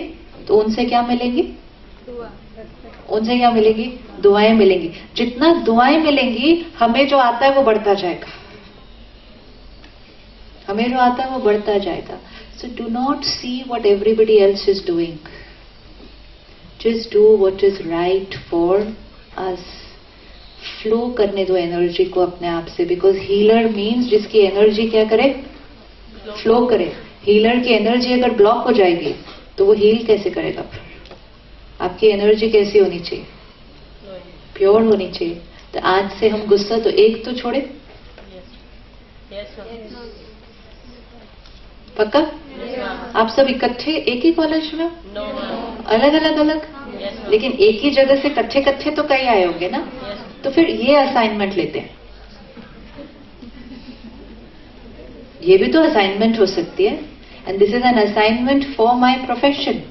तो उनसे क्या मिलेंगी? उनसे क्या मिलेगी? दुआएं मिलेंगी. जितना दुआएं मिलेंगी हमें जो आता है वो बढ़ता जाएगा. हमें जो आता है वो बढ़ता जाएगा. So do not see what everybody else is doing. Just do what is right for us. Flow करने दो एनर्जी को अपने आप से. बिकॉज हीलर मीन्स जिसकी एनर्जी क्या करे? फ्लो करे. हीलर की एनर्जी अगर ब्लॉक हो जाएगी तो वो हील कैसे करेगा? आपकी एनर्जी कैसी होनी चाहिए? प्योर होनी चाहिए. तो आज से हम गुस्सा तो एक तो छोड़े. पक्का? आप सब इकट्ठे एक ही कॉलेज में? अलग अलग लेकिन एक ही जगह से कच्चे तो कई आए होंगे ना. तो फिर ये असाइनमेंट लेते हैं. ये भी तो असाइनमेंट हो सकती है. And this is an assignment for my profession.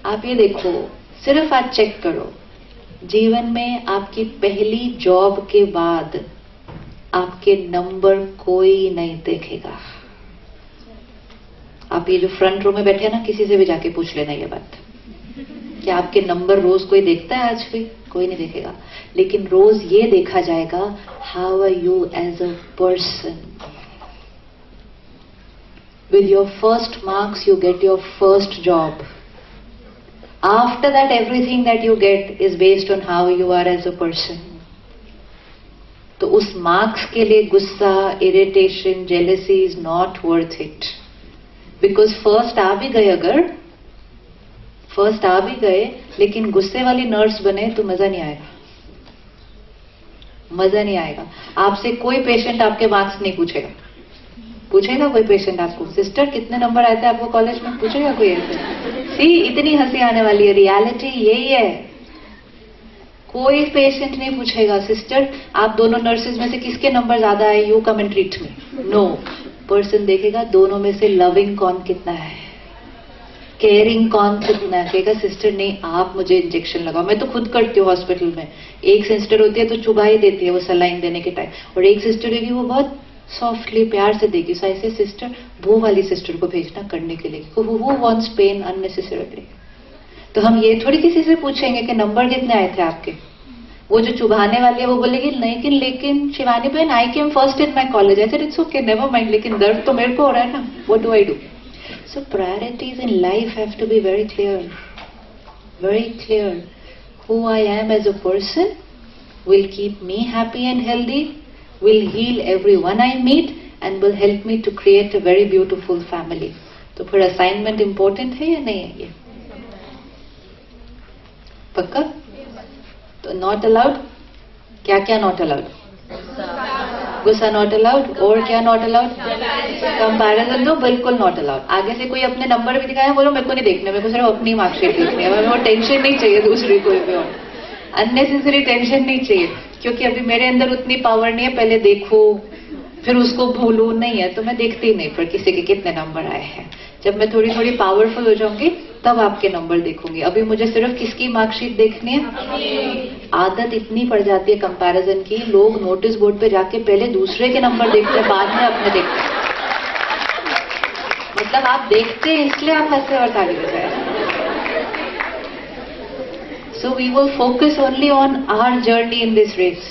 आप ये देखो, सिर्फ आज चेक करो, जीवन में आपकी पहली जॉब के बाद आपके नंबर कोई नहीं देखेगा. आप ये जो फ्रंट रो में बैठे हैं ना, किसी से भी जाके पूछ लेना ये बात, क्या आपके नंबर रोज कोई देखता है? आज भी कोई नहीं देखेगा. लेकिन रोज ये देखा जाएगा, how are you as a person. With your first marks, you get your first job. After that, everything that you get is based on how you are as a person. तो उस मार्क्स के लिए गुस्सा, irritation, jealousy is not worth it. Because first आ भी गए लेकिन गुस्से वाली नर्स बने तो मजा नहीं आएगा. आपसे कोई पेशेंट आपके मार्क्स नहीं पूछेगा कोई पेशेंट आपको, सिस्टर कितने नंबर आए थे आपको कॉलेज में, पूछेगा कोई ऐसे? सी, इतनी हंसी आने वाली है. रियलिटी यही है, कोई पेशेंट नहीं पूछेगा सिस्टर आप दोनों नर्सेज में से किसके नंबर ज्यादा है, you come and treat me. No, person देखेगा दोनों में से लविंग कौन कितना है, केयरिंग कौन कितना है. कहेगा सिस्टर नहीं आप मुझे इंजेक्शन लगाओ. मैं तो खुद करती हूँ हॉस्पिटल में. एक सिस्टर होती है तो चुभा ही देती है वो सलाइन देने के टाइम, और एक सिस्टर होगी वो बहुत सॉफ्टली प्यार से देगी. सो ऐसे सिस्टर, वो वाली सिस्टर को भेजना करने के लिए. Who wants pain unnecessarily. तो हम ये थोड़ी किसी से पूछेंगे कि नंबर कितने आए थे आपके. वो जो चुभाने वाली है वो बोलेगी लेकिन शिवानी बहन I came first in my college. I said it's okay, never mind, लेकिन दर्द तो मेरे को हो रहा है ना. What do I do? So priorities in life have to be very clear. Who I am as a person will keep me happy and healthy, will heal everyone I meet, and will help me to create a very beautiful family. तो फिर assignment important है या नहीं है ये? पक्का? तो not allowed? क्या not allowed? गुस्सा नॉट अलाउड. और क्या नॉट अलाउड? कंपैरिजन तो बिल्कुल नॉट अलाउड. आगे से कोई अपने नंबर भी दिखाया बोलो मेरे को नहीं देखने, मेरे को सिर्फ अपनी मार्कशीट देखनी है. मेरे को टेंशन नहीं चाहिए दूसरी कोई भी और अननेसेसरी टेंशन नहीं चाहिए, क्योंकि अभी मेरे अंदर उतनी पावर नहीं है पहले देखूं फिर उसको भूलूं. नहीं है तो मैं देखती ही नहीं पर किसी के कितने नंबर आए हैं. जब मैं थोड़ी थोड़ी पावरफुल हो जाऊंगी तब आपके नंबर देखूंगी. अभी मुझे सिर्फ किसकी मार्कशीट देखनी है. आदत इतनी पड़ जाती है कंपैरिजन की, लोग नोटिस बोर्ड पे जाके पहले दूसरे के नंबर देखते हैं बाद में अपने देखते हैं. मतलब आप देखते हैं इसलिए आप हंसे और ताली बजाए. So we will focus only on our journey in this race,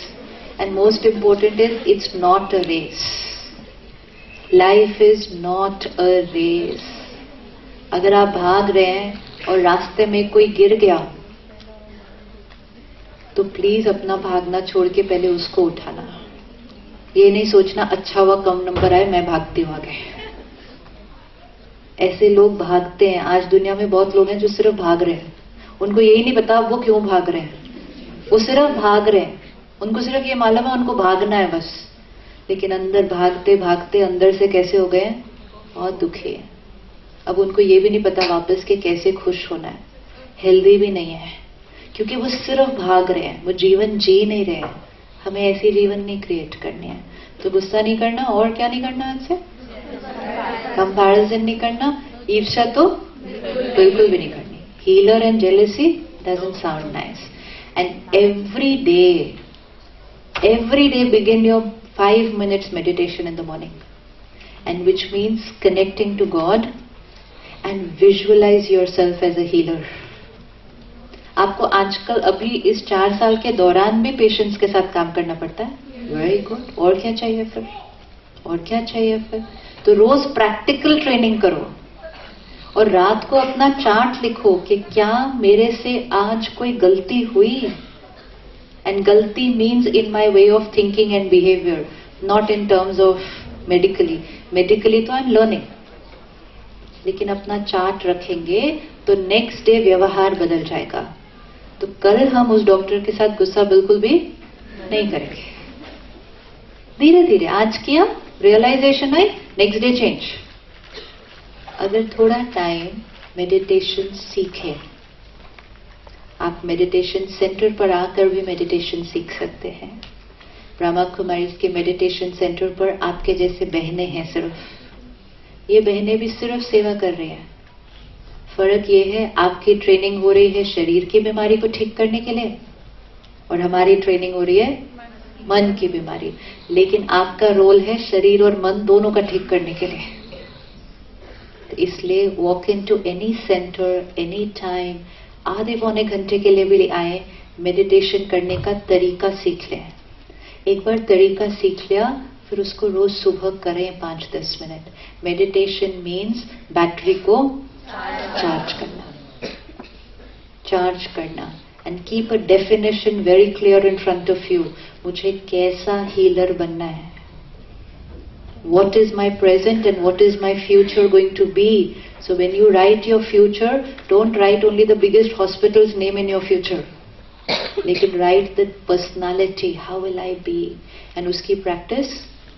and most important is it's not a race. Life is not a race. अगर आप भाग रहे हैं और रास्ते में कोई गिर गया तो प्लीज अपना भागना छोड़ के पहले उसको उठाना. ये नहीं सोचना अच्छा हुआ कम नंबर आए मैं भागती हूं आगे. ऐसे लोग भागते हैं. आज दुनिया में बहुत लोग हैं जो सिर्फ भाग रहे हैं. उनको यही नहीं पता वो क्यों भाग रहे हैं. वो सिर्फ भाग रहे हैं, उनको सिर्फ ये मालूम है उनको भागना है बस. लेकिन अंदर भागते भागते अंदर से कैसे हो गए, बहुत दुखी है. अब उनको ये भी नहीं पता वापस के कैसे खुश होना है. हेल्दी भी नहीं है क्योंकि वो सिर्फ भाग रहे हैं, वो जीवन जी नहीं रहे हैं. हमें ऐसी जीवन नहीं क्रिएट करनी है. तो गुस्सा नहीं करना. और क्या नहीं करना आज से? कंपैरिजन नहीं करना. ईर्ष्या तो बिल्कुल भी नहीं करनी. Healer and jealousy doesn't sound nice. And every day begin your 5 minutes meditation in the morning, and which means connecting to God and visualize yourself as a healer. आपको आजकल अभी इस 4 साल के दौरान भी पेशेंट्स के साथ काम करना पड़ता है. Very good. और क्या चाहिए फिर? तो रोज प्रैक्टिकल ट्रेनिंग करो और रात को अपना चार्ट लिखो कि क्या मेरे से आज कोई गलती हुई. एंड गलती means in my way of thinking and behaviour, not in terms of medically तो आई एम लर्निंग. लेकिन अपना चार्ट रखेंगे तो नेक्स्ट डे व्यवहार बदल जाएगा. तो कल हम उस डॉक्टर के साथ गुस्सा बिल्कुल भी नहीं करेंगे. धीरे धीरे आज किया, रियलाइजेशन आई, नेक्स्ट डे चेंज. अगर थोड़ा टाइम मेडिटेशन सीखें, आप मेडिटेशन सेंटर पर आकर भी मेडिटेशन सीख सकते हैं. ब्रह्मा कुमारीज के मेडिटेशन सेंटर पर आपके जैसे बहनें हैं. सिर्फ ये बहनें भी सिर्फ सेवा कर रही हैं. फर्क ये है आपकी ट्रेनिंग हो रही है शरीर की बीमारी को ठीक करने के लिए और हमारी ट्रेनिंग हो रही है मन की बीमारी. लेकिन आपका रोल है शरीर और मन दोनों का ठीक करने के लिए. इसलिए walk in to any centre any time, आधे पौने घंटे के लिए भी आए, मेडिटेशन करने का तरीका सीख लें. एक बार तरीका सीख लिया फिर उसको रोज सुबह करें 5-10 मिनट. मेडिटेशन मीन्स बैटरी को चार्ज करना. And keep a definition very clear in front of you. मुझे कैसा हीलर बनना है. What is my present and what is my future going to be? So when you write your future, don't write only the biggest hospital's name in your future. लेकिन write the personality, how will I be? And उसकी practice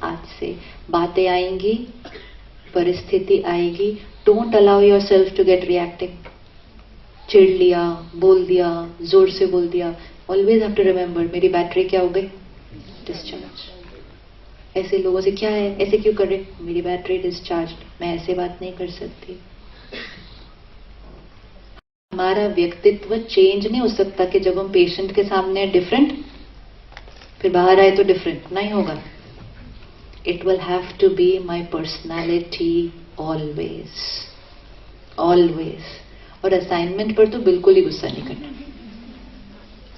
आज से. बातें आएंगी, परिस्थिति आएगी. Don't allow yourself to get reacting. चिढ़ लिया, बोल दिया, जोर से बोल दिया. Always have to remember, मेरी बैटरी क्या हो गई? Discharge. ऐसे लोगों से क्या है, ऐसे क्यों कर रहे? मेरी बैटरी डिस्चार्ज, मैं ऐसे बात नहीं कर सकती. हमारा व्यक्तित्व चेंज नहीं हो सकता कि जब हम पेशेंट के सामने डिफरेंट, फिर बाहर आए तो डिफरेंट नहीं होगा. It will have to be my personality always, always. और असाइनमेंट पर तो बिल्कुल ही गुस्सा नहीं करना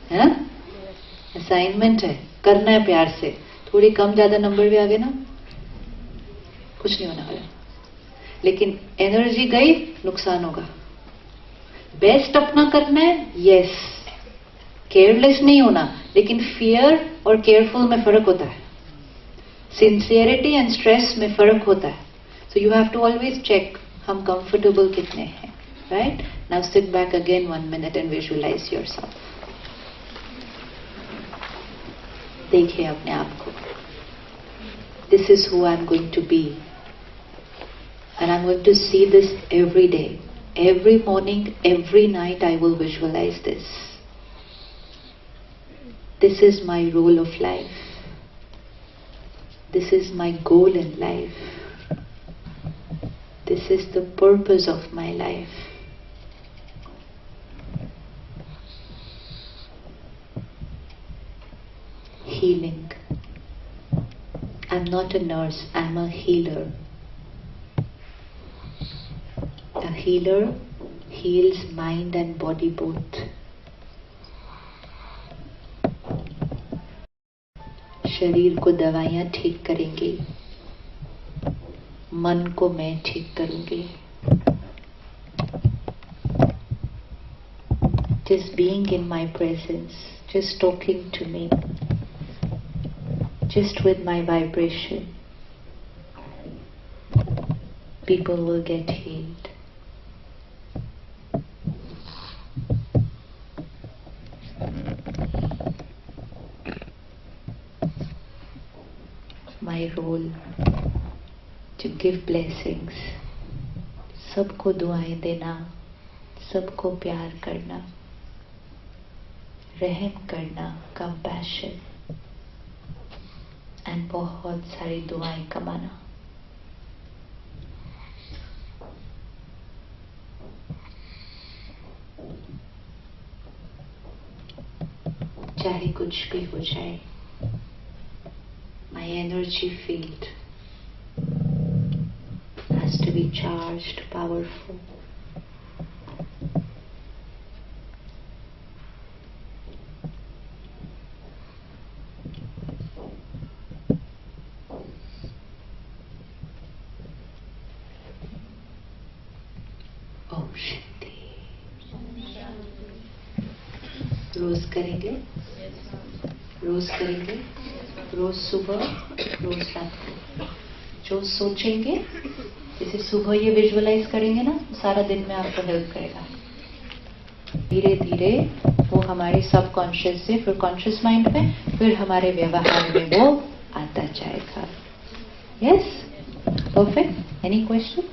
है. असाइनमेंट है, करना है प्यार से. थोड़ी कम ज्यादा नंबर भी आ गए ना, कुछ नहीं होने वाला. लेकिन एनर्जी गई, नुकसान होगा. बेस्ट अपना करना है, यस. केयरलेस नहीं होना, लेकिन फियर और केयरफुल में फर्क होता है. सिंसियरिटी एंड स्ट्रेस में फर्क होता है. So you have to always check हम कंफर्टेबल कितने हैं. Right now sit back again 1 minute and visualise yourself. देखिए अपने आप को. This is who I'm going to be. And I'm going to see this every day. Every morning, every night I will visualize this. This is my role of life. This is my goal in life. This is the purpose of my life. Healing. I'm not a nurse, I'm a healer. A healer heals mind and body both. शरीर को दवाइयां ठीक करेंगी, मन को मैं ठीक करूंगी. Just being in my presence, just talking to me, just with my vibration, people will get healed. My role to give blessings, सबको दुआएं देना, सबको प्यार करना, रहम करना, compassion, एंड बहुत सारी दुआएं कमाना. चाहे कुछ भी हो जाए, my energy field has to be charged, powerful. रोज करेंगे, रोज करेंगे, रोज सुबह, रोज रात को. जो सोचेंगे, जैसे सुबह ये विजुअलाइज करेंगे ना, सारा दिन में आपको हेल्प करेगा. धीरे धीरे वो हमारे सबकॉन्शियस से फिर कॉन्शियस माइंड में, फिर हमारे व्यवहार में वो आता जाएगा. Yes, perfect. Any question?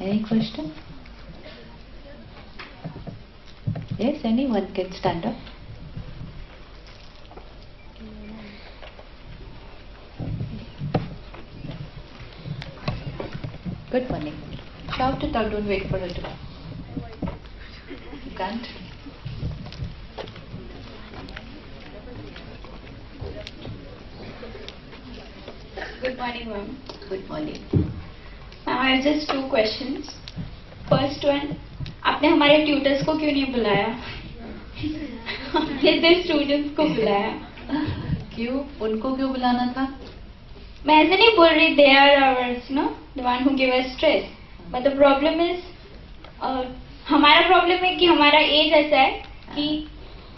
Any question? Yes, anyone can stand up. Good morning. Shout it out, don't wait for her to come. You can't? Good morning, ma'am. Good morning. I have just 2 questions. First one, आपने हमारे tutors को क्यों नहीं बुलाया? आपने students को बुलाया. क्यों? उनको क्यों बुलाना था? मैं ऐसे नहीं बोल रही, they are ours, no, the one who give us stress. But the problem is, हमारा प्रॉब्लम है कि हमारा एज ऐसा है कि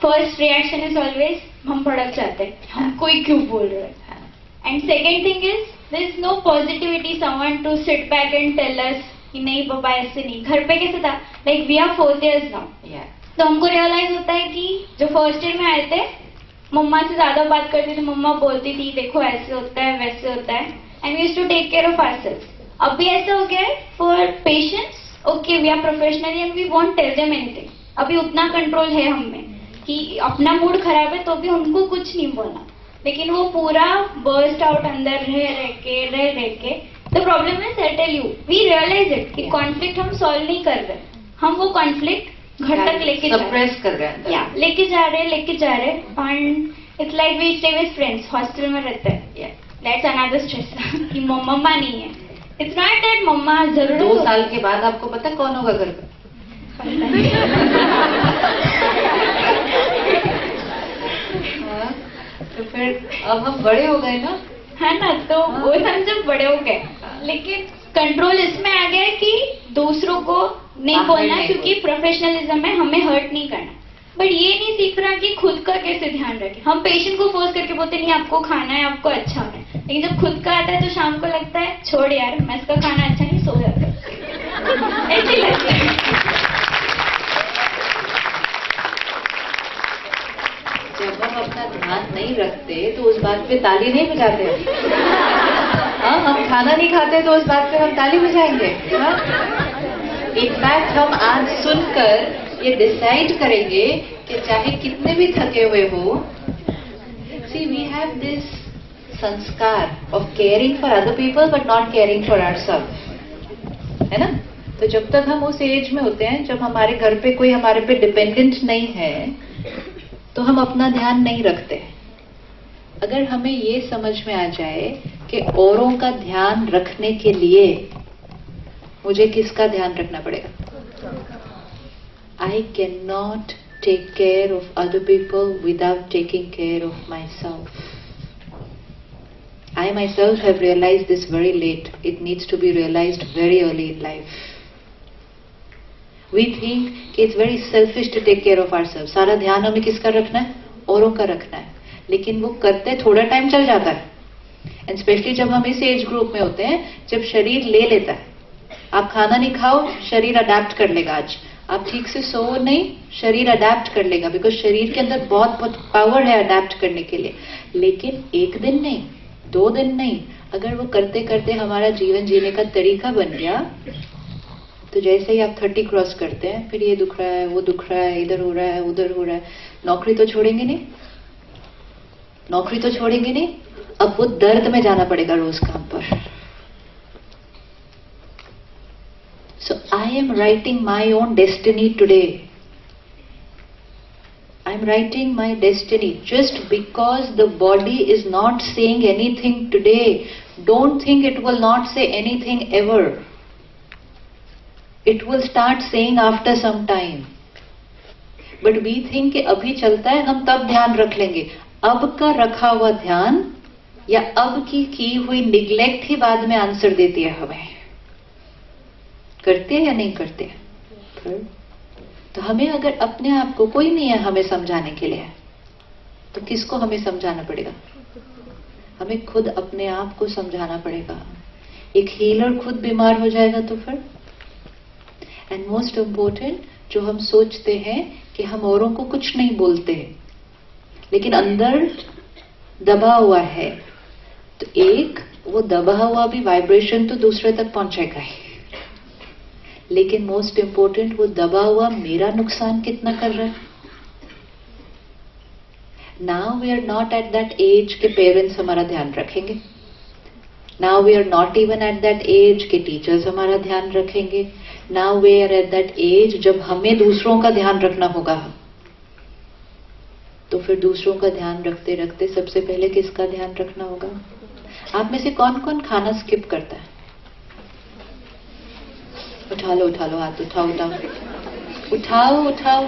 फर्स्ट रिएक्शन इज ऑलवेज हम भड़क जाते हैं, हम कोई क्यों बोल रहे हैं. And second thing is there is no positivity someone to sit back and tell us कि नहीं बाबा ऐसे नहीं. घर पे कैसे था, like we are 4th years now. तो हमको रियलाइज होता है कि जो फर्स्ट ईयर में आए थे मम्मा से ज्यादा बात करते थे, मम्मा बोलती थी देखो ऐसे होता है वैसे होता है, and we used to take care of ourselves. अभी ऐसा हो गया है for patients, okay we are professional and we won't tell them anything. अभी उतना कंट्रोल है हम में कि अपना मूड खराब है तो भी उनको कुछ नहीं बोलना, लेकिन वो पूरा बर्स्ट आउट अंदर रह के. The problem is I tell you, we realise it कि कॉन्फ्लिक्ट हम सॉल्व नहीं कर रहे, हम वो कॉन्फ्लिक्ट घर तक लेके सप्रेस कर रहे हैं. या लेके जा रहे and it's like we stay with friends. Hostel में रहते हैं, दैट्स अनदर स्ट्रेस कि मम्मा नहीं है. इट्स नॉट दैट मम्मा जरूर. 2 साल के बाद आपको पता कौन होगा घर पे. तो फिर अब हम बड़े हो गए ना, है ना, तो वो हम जब बड़े हो गए, लेकिन कंट्रोल इसमें आ गया कि दूसरों को नहीं बोलना क्योंकि प्रोफेशनलिज्म में हमें हर्ट नहीं करना. बट ये नहीं सीख रहा कि खुद का कैसे ध्यान रखें. हम पेशेंट को फोर्स करके बोलते नहीं आपको खाना है, आपको अच्छा होना है, लेकिन जब खुद का आता है तो शाम को लगता है छोड़ यार मैं इसका खाना अच्छा नहीं, सो जाता है. ऐसे लगता है. जब हम अपना ध्यान नहीं रखते तो उस बात पे ताली नहीं बजाते हम. हाँ, हम खाना नहीं खाते तो उस बात पे हम ताली बजाएंगे. इनफैक्ट हम आज सुनकर ये डिसाइड करेंगे कि चाहे कितने भी थके हुए हो. सी वी हैव दिस संस्कार of caring for other people but not caring for ourselves, है ना. तो जब तक हम उस एज में होते हैं जब हमारे घर पे कोई हमारे पे डिपेंडेंट नहीं है तो हम अपना ध्यान नहीं रखते. अगर हमें ये समझ में आ जाए कि औरों का ध्यान रखने के लिए मुझे किसका ध्यान रखना पड़ेगा. I cannot take care of other people without taking care of myself. I myself have realized this very late. It needs to be realized very early in life. We think it's very selfish to take care of ourselves. सारा ध्यान हमें किसका रखना है, औरों का रखना है. लेकिन वो करते थोड़ा टाइम चल जाता है. एंड स्पेशली जब हम इस एज ग्रुप में होते हैं जब शरीर ले लेता है. आप खाना नहीं खाओ, शरीर अडेप्ट कर लेगा. आज आप ठीक से सो नहीं, शरीर अडेप्ट कर लेगा, बिकॉज शरीर के अंदर बहुत बहुत पावर है अडेप्ट करने के लिए. लेकिन 1 दिन नहीं, 2 दिन नहीं, अगर वो करते करते हमारा जीवन जीने का तरीका बन गया तो जैसे ही आप 30 क्रॉस करते हैं फिर ये दुख रहा है, वो दुख रहा है, इधर हो रहा है, उधर हो रहा है. नौकरी तो छोड़ेंगे नहीं, नौकरी तो छोड़ेंगे नहीं, अब वो दर्द में जाना पड़ेगा रोज काम पर. So I am writing my own destiny today. I am writing my destiny. Just because the body is not saying anything today, don't think it will not say anything ever. It will start saying after some time. But we think कि अभी चलता है हम तब ध्यान रख लेंगे. अब का रखा हुआ ध्यान या अब की हुई निग्लेक्ट ही बाद में आंसर देती है हमें. करते हैं या नहीं करते. तो हमें अगर अपने आप को कोई नहीं है हमें समझाने के लिए तो किसको हमें समझाना पड़ेगा. हमें खुद अपने आप को समझाना पड़ेगा. एक हीलर खुद बीमार हो जाएगा तो फिर. एंड मोस्ट इम्पोर्टेंट, जो हम सोचते हैं कि हम औरों को कुछ नहीं बोलते लेकिन अंदर दबा हुआ है, तो एक वो दबा हुआ भी वाइब्रेशन तो दूसरे तक पहुंचेगा ही. लेकिन मोस्ट इंपोर्टेंट, वो दबा हुआ मेरा नुकसान कितना कर रहा है. Now we are not at that age के पेरेंट्स हमारा ध्यान रखेंगे. Now we are not even at that age के टीचर्स हमारा ध्यान रखेंगे. Now we are at that age जब हमें दूसरों का ध्यान रखना होगा. तो फिर दूसरों का ध्यान रखते रखते सबसे पहले किसका ध्यान रखना होगा. आप में से कौन कौन खाना स्किप करता है. उठा लो हाथ, उठाओ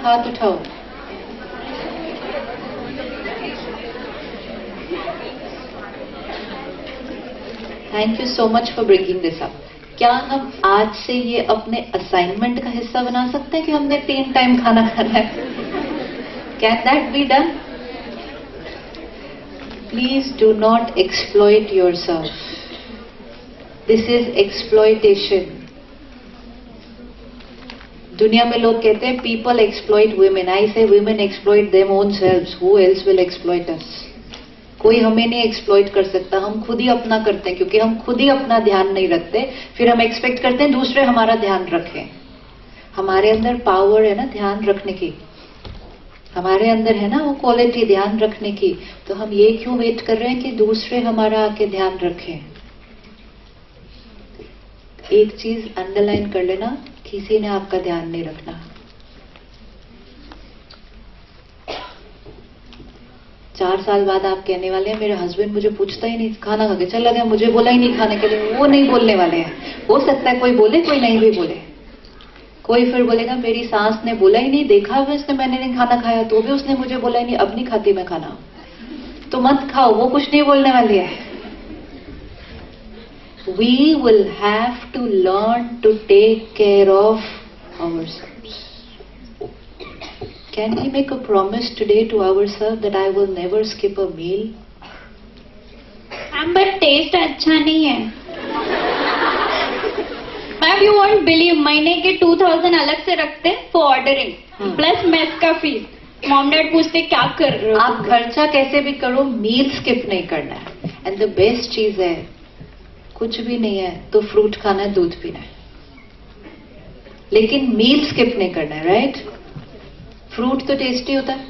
हाथ उठाओ. Thank you so much for bringing this up. क्या हम आज से ये अपने असाइनमेंट का हिस्सा बना सकते हैं कि हमने 3 टाइम खाना खाना है. Can that be done? Please do not exploit yourself. This is exploitation. दुनिया में लोग कहते हैं people exploit women. I say women exploit them own selves. Who else will exploit us? कोई हमें नहीं एक्सप्लॉइट कर सकता. हम खुद ही अपना करते हैं क्योंकि हम खुद ही अपना ध्यान नहीं रखते. फिर हम एक्सपेक्ट करते हैं दूसरे हमारा ध्यान रखें. हमारे अंदर पावर है ना ध्यान रखने की. हमारे अंदर है ना वो क्वालिटी ध्यान रखने की. तो हम ये क्यों वेट कर रहे हैं कि दूसरे हमारा आके ध्यान रखें. एक चीज अंडरलाइन कर लेना, किसी ने आपका ध्यान नहीं रखना. 4 साल बाद आप कहने वाले हैं मेरे हस्बैंड मुझे पूछता ही नहीं, खाना खा के चला गया, मुझे बोला ही नहीं खाने के लिए. वो नहीं बोलने वाले हैं. हो सकता है कोई बोले कोई नहीं भी बोले. कोई फिर बोलेगा मेरी सास ने बोला ही नहीं, देखा हुआ उसने मैंने नहीं खाना खाया तो भी उसने मुझे बोला ही नहीं, अब नहीं खाती मैं खाना, तो मत खाओ. वो कुछ नहीं बोलने वाली है. We will have to learn to take care of ourselves. Can we make a promise today to ourselves that I will never skip a meal? Ma'am but taste अच्छा नहीं है. मैम यू वॉन्ट बिलीव, महीने के 2000 अलग से रखते for ordering plus mess का fees. Mom dad पूछते क्या कर रहे हो. आप खर्चा कैसे भी करो, मील स्किप नहीं करना है. एंड द बेस्ट चीज है कुछ भी नहीं है तो फ्रूट खाना है, दूध पीना है, लेकिन मील स्किप नहीं करना है. राइट? फ्रूट तो टेस्टी होता है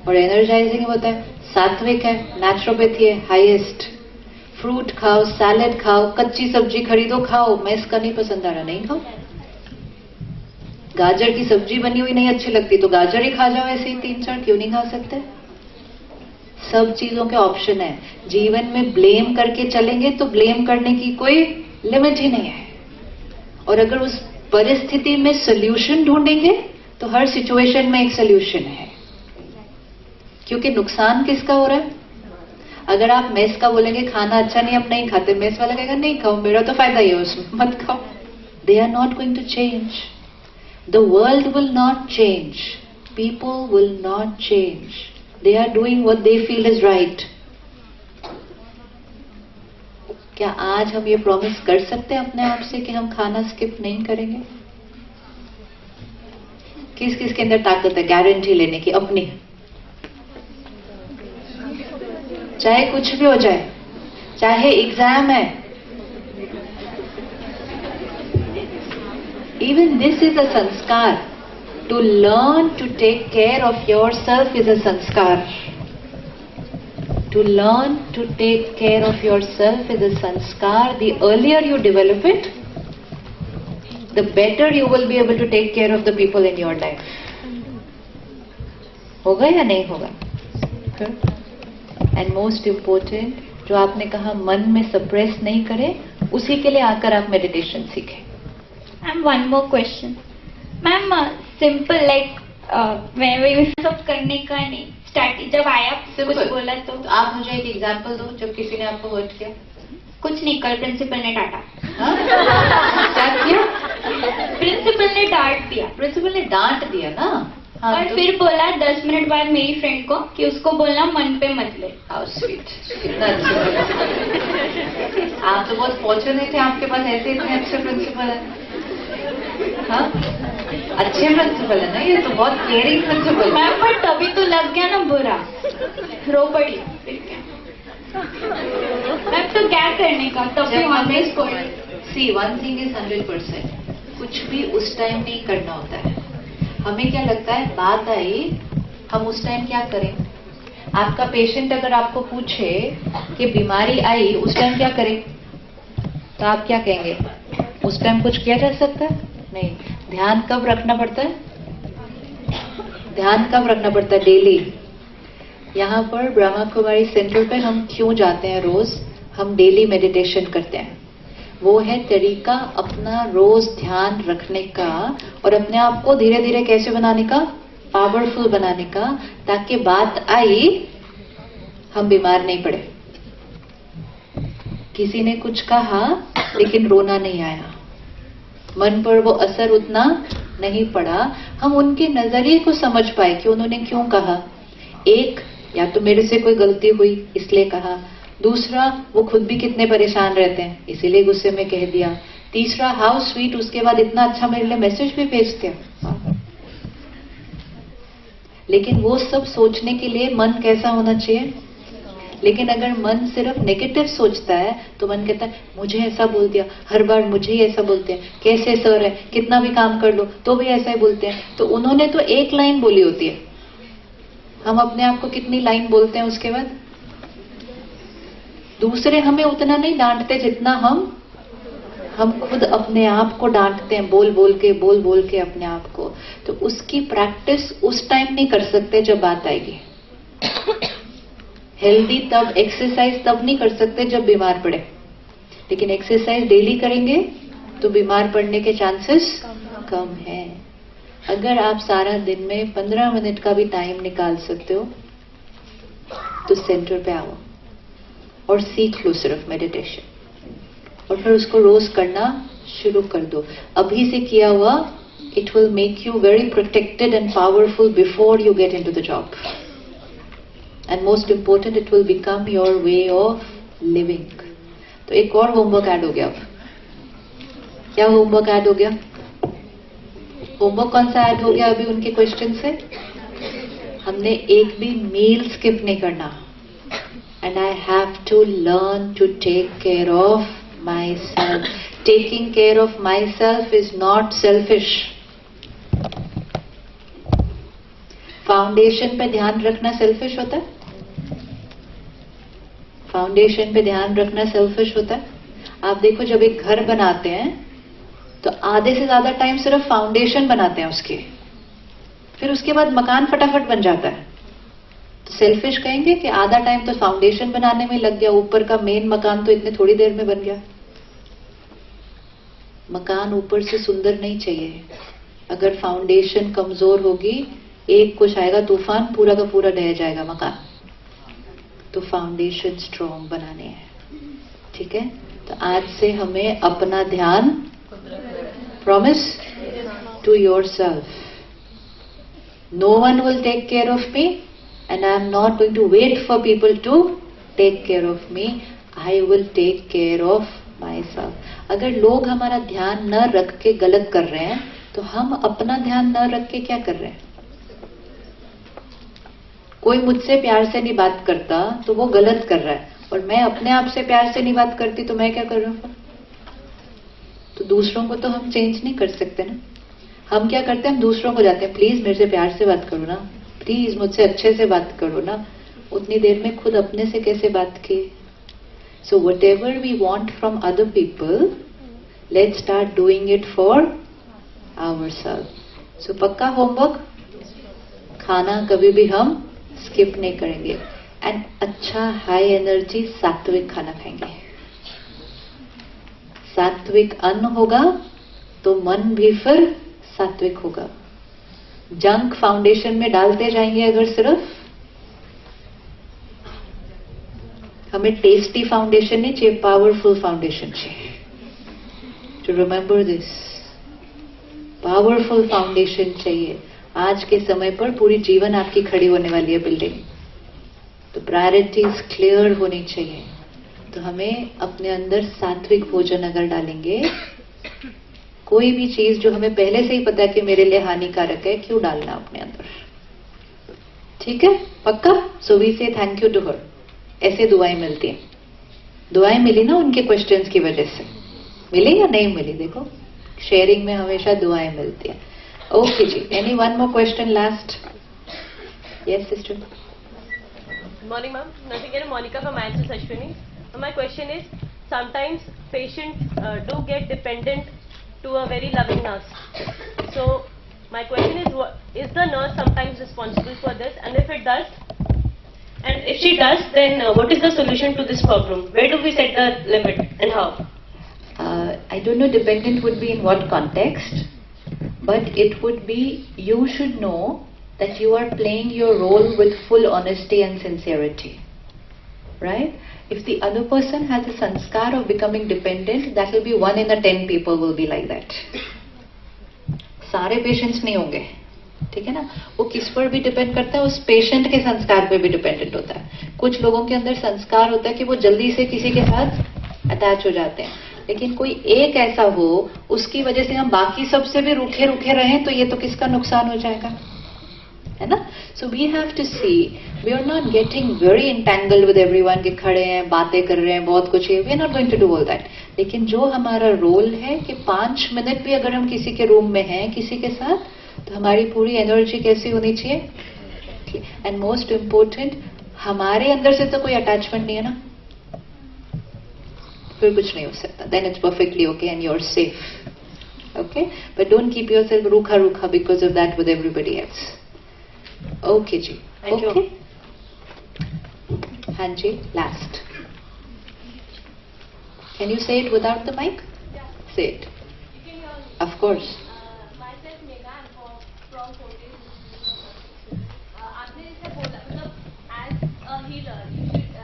और एनर्जाइजिंग होता है, सात्विक है, नेचुरोपैथी है हाईएस्ट. फ्रूट खाओ, सैलेड खाओ, कच्ची सब्जी खरीदो खाओ. मैस का नहीं पसंद आ रहा नहीं खाओ. गाजर की सब्जी बनी हुई नहीं अच्छी लगती तो गाजर ही खा जाओ. ऐसे ही 3-4 क्यों नहीं खा सकते. सब चीजों के ऑप्शन है. जीवन में ब्लेम करके चलेंगे तो ब्लेम करने की कोई लिमिट ही नहीं है. और अगर उस परिस्थिति में सोल्यूशन ढूंढेंगे तो हर सिचुएशन में एक सोल्यूशन है. क्योंकि नुकसान किसका हो रहा है. अगर आप मेस का बोलेंगे खाना अच्छा नहीं अब नहीं खाते, मेस वाला कहेगा नहीं खाओ, मेरा तो फायदा ही है उसमें, मत खाओ. They are not going to change. The world will not change. People will not change. They are doing what they feel is right. क्या आज हम ये प्रॉमिस कर सकते हैं अपने आप से कि हम खाना स्किप नहीं करेंगे. किस किस के अंदर ताकत है गारंटी लेने की अपनी. चाहे कुछ भी हो जाए, चाहे एग्जाम है. Even this is a संस्कार. To learn to take care of yourself is a sanskar. To learn to take care of yourself is a sanskar. The earlier you develop it, the better you will be able to take care of the people in your life. होगा या नहीं होगा? And most important, जो आपने कहा मन में suppress नहीं करे, उसी के लिए आकर आप मेडिटेशन सीखें. And one more question. Ma'am simple like सब करने का नहीं स्टार्टिंग जब आया कुछ बोला तो आप मुझे एक एग्जांपल दो जब किसी ने आपको हर्ट किया. कुछ नहीं, कल प्रिंसिपल ने डांटा. क्या किया? प्रिंसिपल ने डांट दिया. प्रिंसिपल ने डांट दिया ना. हाँ, और तो फिर बोला 10 मिनट बाद मेरी फ्रेंड को कि उसको बोलना मन पे मत ले. How sweet. कितना अच्छा. आप तो बहुत फॉर्चुनेट थे, आपके पास ऐसे इतने अच्छे प्रिंसिपल है. हाँ अच्छे प्रिंसिपल है ना, ये तो बहुत केयरिंग प्रिंसिपल. मैम पर तभी तो लग गया ना बुरा, रो पड़ी. मैम तो क्या करने का तभी ऑलवेज को. सी वन थिंग इज 100%. कुछ भी उस टाइम नहीं करना होता है. हमें क्या लगता है बात आई, हम उस टाइम क्या करें. आपका पेशेंट अगर आपको पूछे कि बीमारी आई उस टाइम क्या करें, तो आप क्या कहेंगे. उस टाइम कुछ किया जा सकता है नहीं. ध्यान कब रखना पड़ता है. ध्यान कब रखना पड़ता है. डेली. यहाँ पर ब्रह्मा कुमारी सेंटर पे हम क्यों जाते हैं रोज. हम डेली मेडिटेशन करते हैं. वो है तरीका अपना रोज ध्यान रखने का और अपने आप को धीरे धीरे कैसे बनाने का, पावरफुल बनाने का, ताकि बात आई हम बीमार नहीं पड़े. किसी ने कुछ कहा लेकिन रोना नहीं आया, मन पर वो असर उतना नहीं पढ़ा, हम उनके नजरिए को समझ पाए कि उन्होंने क्यों कहा। एक, या तो मेरे से कोई गलती हुई इसलिए कहा, दूसरा वो खुद भी कितने परेशान रहते हैं इसीलिए गुस्से में कह दिया, तीसरा हाउ स्वीट उसके बाद इतना अच्छा मेरे लिए मैसेज भी भेज दिया। लेकिन वो सब सोचने के लिए मन कैसा होना चाहिए? लेकिन अगर मन सिर्फ नेगेटिव सोचता है तो मन कहता है मुझे ऐसा बोल दिया, हर बार मुझे ही ऐसा बोलते हैं, कैसे सर है, कितना भी काम कर लो तो भी ऐसा ही बोलते हैं। तो उन्होंने तो एक लाइन बोली होती है, हम अपने आप को कितनी लाइन बोलते हैं उसके बाद। दूसरे हमें उतना नहीं डांटते जितना हम खुद अपने आप को डांटते हैं, बोल बोल के अपने आप को। तो उसकी प्रैक्टिस उस टाइम नहीं कर सकते जब बात आएगी। हेल्दी तब, एक्सरसाइज तब नहीं कर सकते जब बीमार पड़े, लेकिन एक्सरसाइज डेली करेंगे तो बीमार पड़ने के चांसेस कम है। अगर आप सारा दिन में 15 मिनट का भी टाइम निकाल सकते हो तो सेंटर पे आओ और सीख लो सिर्फ मेडिटेशन, और फिर उसको रोज करना शुरू कर दो। अभी से किया हुआ it will make you very protected and powerful before you get into the job, and most important it will become your way of living. तो एक और होमवर्क ऐड हो गया। अब क्या होमवर्क ऐड हो गया? होमवर्क कौन सा ऐड हो गया अभी उनके क्वेश्चन से? हमने एक भी मील स्किप नहीं करना। And I have to learn to take care of my self. Taking care of my self is not selfish. Foundation पे ध्यान रखना सेल्फिश होता है? फाउंडेशन पे ध्यान रखना सेल्फिश होता है? आप देखो जब एक घर बनाते हैं तो आधे से ज्यादा टाइम सिर्फ फाउंडेशन बनाते हैं उसके, फिर उसके बाद मकान फटाफट बन जाता है। तो सेल्फिश कहेंगे कि आधा टाइम तो फाउंडेशन बनाने में लग गया, ऊपर का मेन मकान तो इतने थोड़ी देर में बन गया। मकान ऊपर से सुंदर नहीं चाहिए। अगर फाउंडेशन कमजोर होगी, एक कुछ आएगा तूफान, पूरा का पूरा ढह जाएगा मकान। तो फाउंडेशन स्ट्रॉन्ग बनाने हैं, ठीक है? तो आज से हमें अपना ध्यान, promise to yourself, no one will take care of me and I am not going to wait for people to take care of me, I will take care of my self. अगर लोग हमारा ध्यान न रख के गलत कर रहे हैं तो हम अपना ध्यान न रख के क्या कर रहे हैं? कोई मुझसे प्यार से नहीं बात करता तो वो गलत कर रहा है, और मैं अपने आप से प्यार से नहीं बात करती तो मैं क्या कर रहा हूं? तो दूसरों को तो हम चेंज नहीं कर सकते ना। हम क्या करते हैं? हम दूसरों को जाते हैं, प्लीज मेरे से प्यार से बात करो ना, प्लीज मुझसे अच्छे से बात करो ना। उतनी देर में खुद अपने से कैसे बात की? So whatever we want from other people, let's start doing it for ourselves. So पक्का होमवर्क, खाना कभी भी हम स्किप नहीं करेंगे, एंड अच्छा हाई एनर्जी सात्विक खाना खाएंगे। सात्विक अन्न होगा तो मन भी फिर सात्विक होगा। जंक फाउंडेशन में डालते जाएंगे अगर सिर्फ, हमें टेस्टी फाउंडेशन नहीं चाहिए, पावरफुल फाउंडेशन चाहिए। To remember this, powerful foundation चाहिए। आज के समय पर पूरी जीवन आपकी खड़ी होने वाली है बिल्डिंग, तो प्रायोरिटीज क्लियर होनी चाहिए। तो हमें अपने अंदर सात्विक भोजन अगर डालेंगे, कोई भी चीज जो हमें पहले से ही पता है कि मेरे लिए हानिकारक है, क्यों डालना अपने अंदर? ठीक है, पक्का? सो वी से थैंक यू टू हर। ऐसे दुआएं मिलती हैं। दुआएं मिली ना उनके क्वेश्चंस की वजह से, मिली या नहीं मिली? देखो, शेयरिंग में हमेशा दुआएं मिलती हैं। ओके जी, any one more question last? Yes sister. Good morning, ma'am. Nasigere Monica from IMC Ashwini. My question is, sometimes patients do get dependent to a very loving nurse. So my question is the nurse sometimes responsible for this? And if it does, and if she does, then what is the solution to this problem? Where do we set the limit and how? I don't know dependent would be in what context, but it would be, you should know that you are playing your role with full honesty and sincerity, right? If the other person has a sanskar of becoming dependent, that will be 1 in 10 people will be like that. सारे patients नहीं होंगे, ठीक है ना। वो किस पर भी डिपेंड करता है, उस पेशेंट के संस्कार पे भी डिपेंडेंट होता है। कुछ लोगों के अंदर संस्कार होता है कि वो जल्दी से किसी के साथ अटैच हो जाते हैं, लेकिन कोई एक ऐसा हो उसकी वजह से हम बाकी सबसे भी रूखे रूखे रहें, तो ये तो किसका नुकसान हो जाएगा, है ना। So we have to see, we are not getting very entangled with everyone, कि खड़े हैं बातें कर रहे हैं बहुत कुछ है, we are not going to do all that. लेकिन जो हमारा रोल है कि 5 मिनट भी अगर हम किसी के रूम में हैं किसी के साथ, तो हमारी पूरी एनर्जी कैसी होनी चाहिए। एंड मोस्ट इम्पोर्टेंट, हमारे अंदर से तो कोई अटैचमेंट नहीं है ना, फिर कुछ नहीं हो सकता। Then it's perfectly okay and you are safe, okay. But don't keep yourself रूखा रूखा because of that with everybody else. Okay जी, ओके। हाँ जी, last. Can you say it without the mic? Say it, of course. आपने जैसे बोला, मतलब as a healer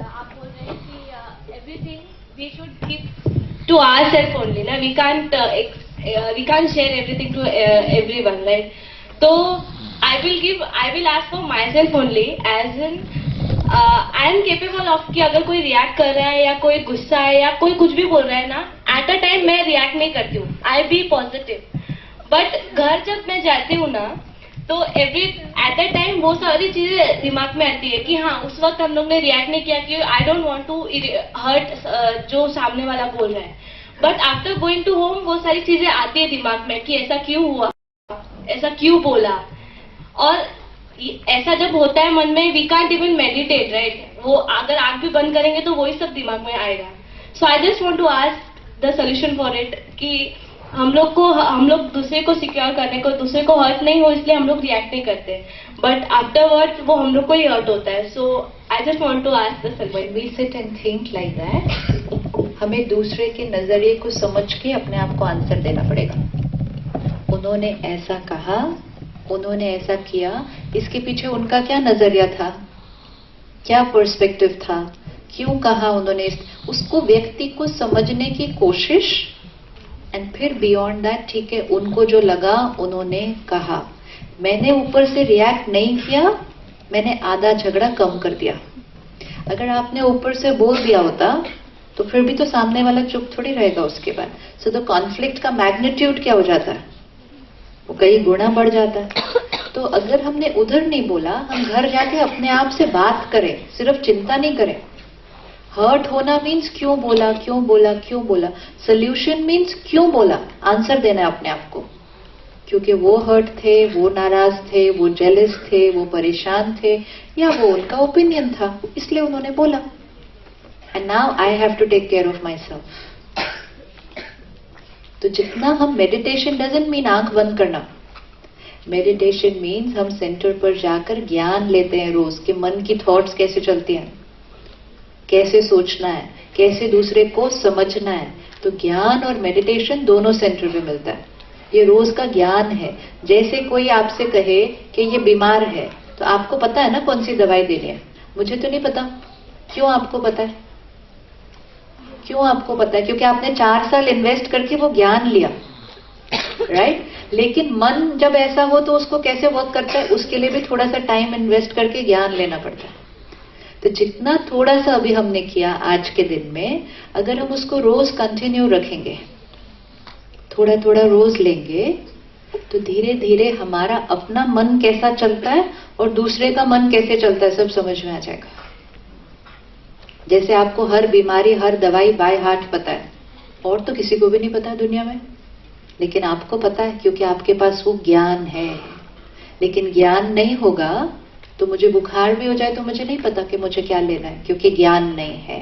आप बोल रहे हैं कि everything we should keep to ourself only ना, we can't share everything to everyone, right? तो I will ask for myself only, as in I am capable of कि अगर कोई रिएक्ट कर रहा है या कोई गुस्सा है या कोई कुछ भी बोल रहा है ना, एट अ टाइम मैं रिएक्ट नहीं करती हूँ, आई बी पॉजिटिव। बट घर जब मैं जाती हूँ ना, तो एट अ टाइम वो सारी चीजें दिमाग में आती है कि हाँ उस वक्त हम लोग ने रिएक्ट नहीं किया कि I don't want to hurt जो सामने वाला बोल रहा है। But after going to home वो सारी चीजें आती है दिमाग में कि ऐसा क्यों हुआ, ऐसा क्यों बोला। और ऐसा जब होता है मन में, we can't even meditate, right. वो अगर आंख भी बंद करेंगे तो वही सब दिमाग में आएगा। So I just want to ask the solution for it, कि हम लोग दूसरे को सिक्योर करने को, दूसरे को हर्ट नहीं हो इसलिए हम लोग रिएक्ट नहीं करते, बट आफ्टरवर्ड वो हम लोग को ही हर्ट होता है। So I just want to ask the solution. We sit and think like that. हमें दूसरे के नजरिए को समझ के अपने आप को आंसर देना पड़ेगा। उन्होंने ऐसा कहा, उन्होंने ऐसा किया, इसके पीछे उनका क्या नजरिया था, क्या पर्सपेक्टिव था, क्यों कहा उन्होंने, उसको व्यक्ति को समझने की कोशिश। एंड फिर बियॉन्ड दैट, ठीक है, उनको जो लगा उन्होंने कहा, मैंने ऊपर से रिएक्ट नहीं किया, मैंने आधा झगड़ा कम कर दिया। अगर आपने ऊपर से बोल दिया होता तो फिर भी तो सामने वाला चुप थोड़ी रहेगा उसके बाद। सो द कॉन्फ्लिक्ट का मैग्नीट्यूड क्या हो जाता है, वो कई गुना बढ़ जाता है। तो अगर हमने उधर नहीं बोला, हम घर जाके अपने आप से बात करें, सिर्फ चिंता नहीं करें। हर्ट होना मीन्स क्यों बोला, क्यों बोला, क्यों बोला। सोल्यूशन मीन्स क्यों बोला, आंसर देना है अपने आप को। क्योंकि वो हर्ट थे, वो नाराज थे, वो जेलस थे, वो परेशान थे, या वो उनका ओपिनियन था, इसलिए उन्होंने बोला। And now I have to take care of my self. तो जितना हम मेडिटेशन डजंट मीन आंख बंद करना। मेडिटेशन मीन्स हम सेंटर पर जाकर ज्ञान लेते हैं रोज, के मन की थॉट्स कैसे चलती हैं, कैसे सोचना है, कैसे दूसरे को समझना है। तो ज्ञान और मेडिटेशन दोनों सेंटर पे मिलता है। ये रोज का ज्ञान है। जैसे कोई आपसे कहे कि ये बीमार है, तो आपको पता है ना कौन सी दवाई देनी है। मुझे तो नहीं पता। क्यों आपको पता है? क्यों आपको पता है? क्योंकि आपने 4 साल इन्वेस्ट करके वो ज्ञान लिया, राइट? लेकिन मन जब ऐसा हो तो उसको कैसे वर्क करता है, उसके लिए भी थोड़ा सा टाइम इन्वेस्ट करके ज्ञान लेना पड़ता है। तो जितना थोड़ा सा अभी हमने किया आज के दिन में, अगर हम उसको रोज कंटिन्यू रखेंगे, थोड़ा थोड़ा रोज लेंगे, तो धीरे धीरे हमारा अपना मन कैसा चलता है और दूसरे का मन कैसे चलता है सब समझ में आ जाएगा। जैसे आपको हर बीमारी, हर दवाई बाय हार्ट पता है, और तो किसी को भी नहीं पता दुनिया में, लेकिन आपको पता है क्योंकि आपके पास वो ज्ञान है। लेकिन ज्ञान नहीं होगा तो मुझे बुखार भी हो जाए तो मुझे नहीं पता कि मुझे क्या लेना है, क्योंकि ज्ञान नहीं है।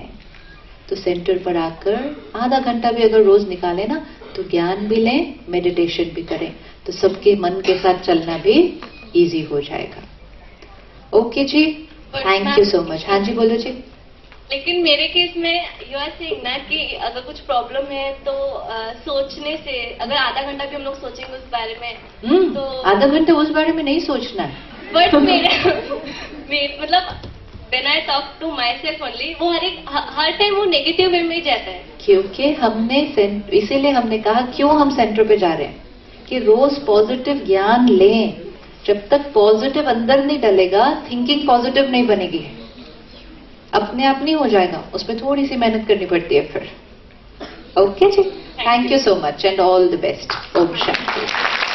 तो सेंटर पर आकर आधा घंटा भी अगर रोज निकाले ना, तो ज्ञान भी लें, मेडिटेशन भी करें, तो सबके मन के साथ चलना भी इजी हो जाएगा। ओके जी, थैंक यू सो मच। हाँ जी, बोलो जी। लेकिन मेरे केस में यू आर सेइंग ना कि अगर कुछ प्रॉब्लम है तो सोचने से, अगर आधा घंटा भी हम लोग सोचेंगे उस बारे में तो आधा घंटा उस बारे में नहीं सोचना है। बट मतलब when I talk to myself only, वो हर टाइम वो नेगेटिव वे में ही जाता है। क्योंकि हमने इसीलिए हमने कहा क्यों हम सेंटर पे जा रहे हैं, कि रोज पॉजिटिव ज्ञान लें. जब तक पॉजिटिव अंदर नहीं डलेगा, थिंकिंग पॉजिटिव नहीं बनेगी. अपने आप नहीं हो जाएगा, उसमें थोड़ी सी मेहनत करनी पड़ती है फिर. ओके जी, thank you so much and all the best. ओम शांति.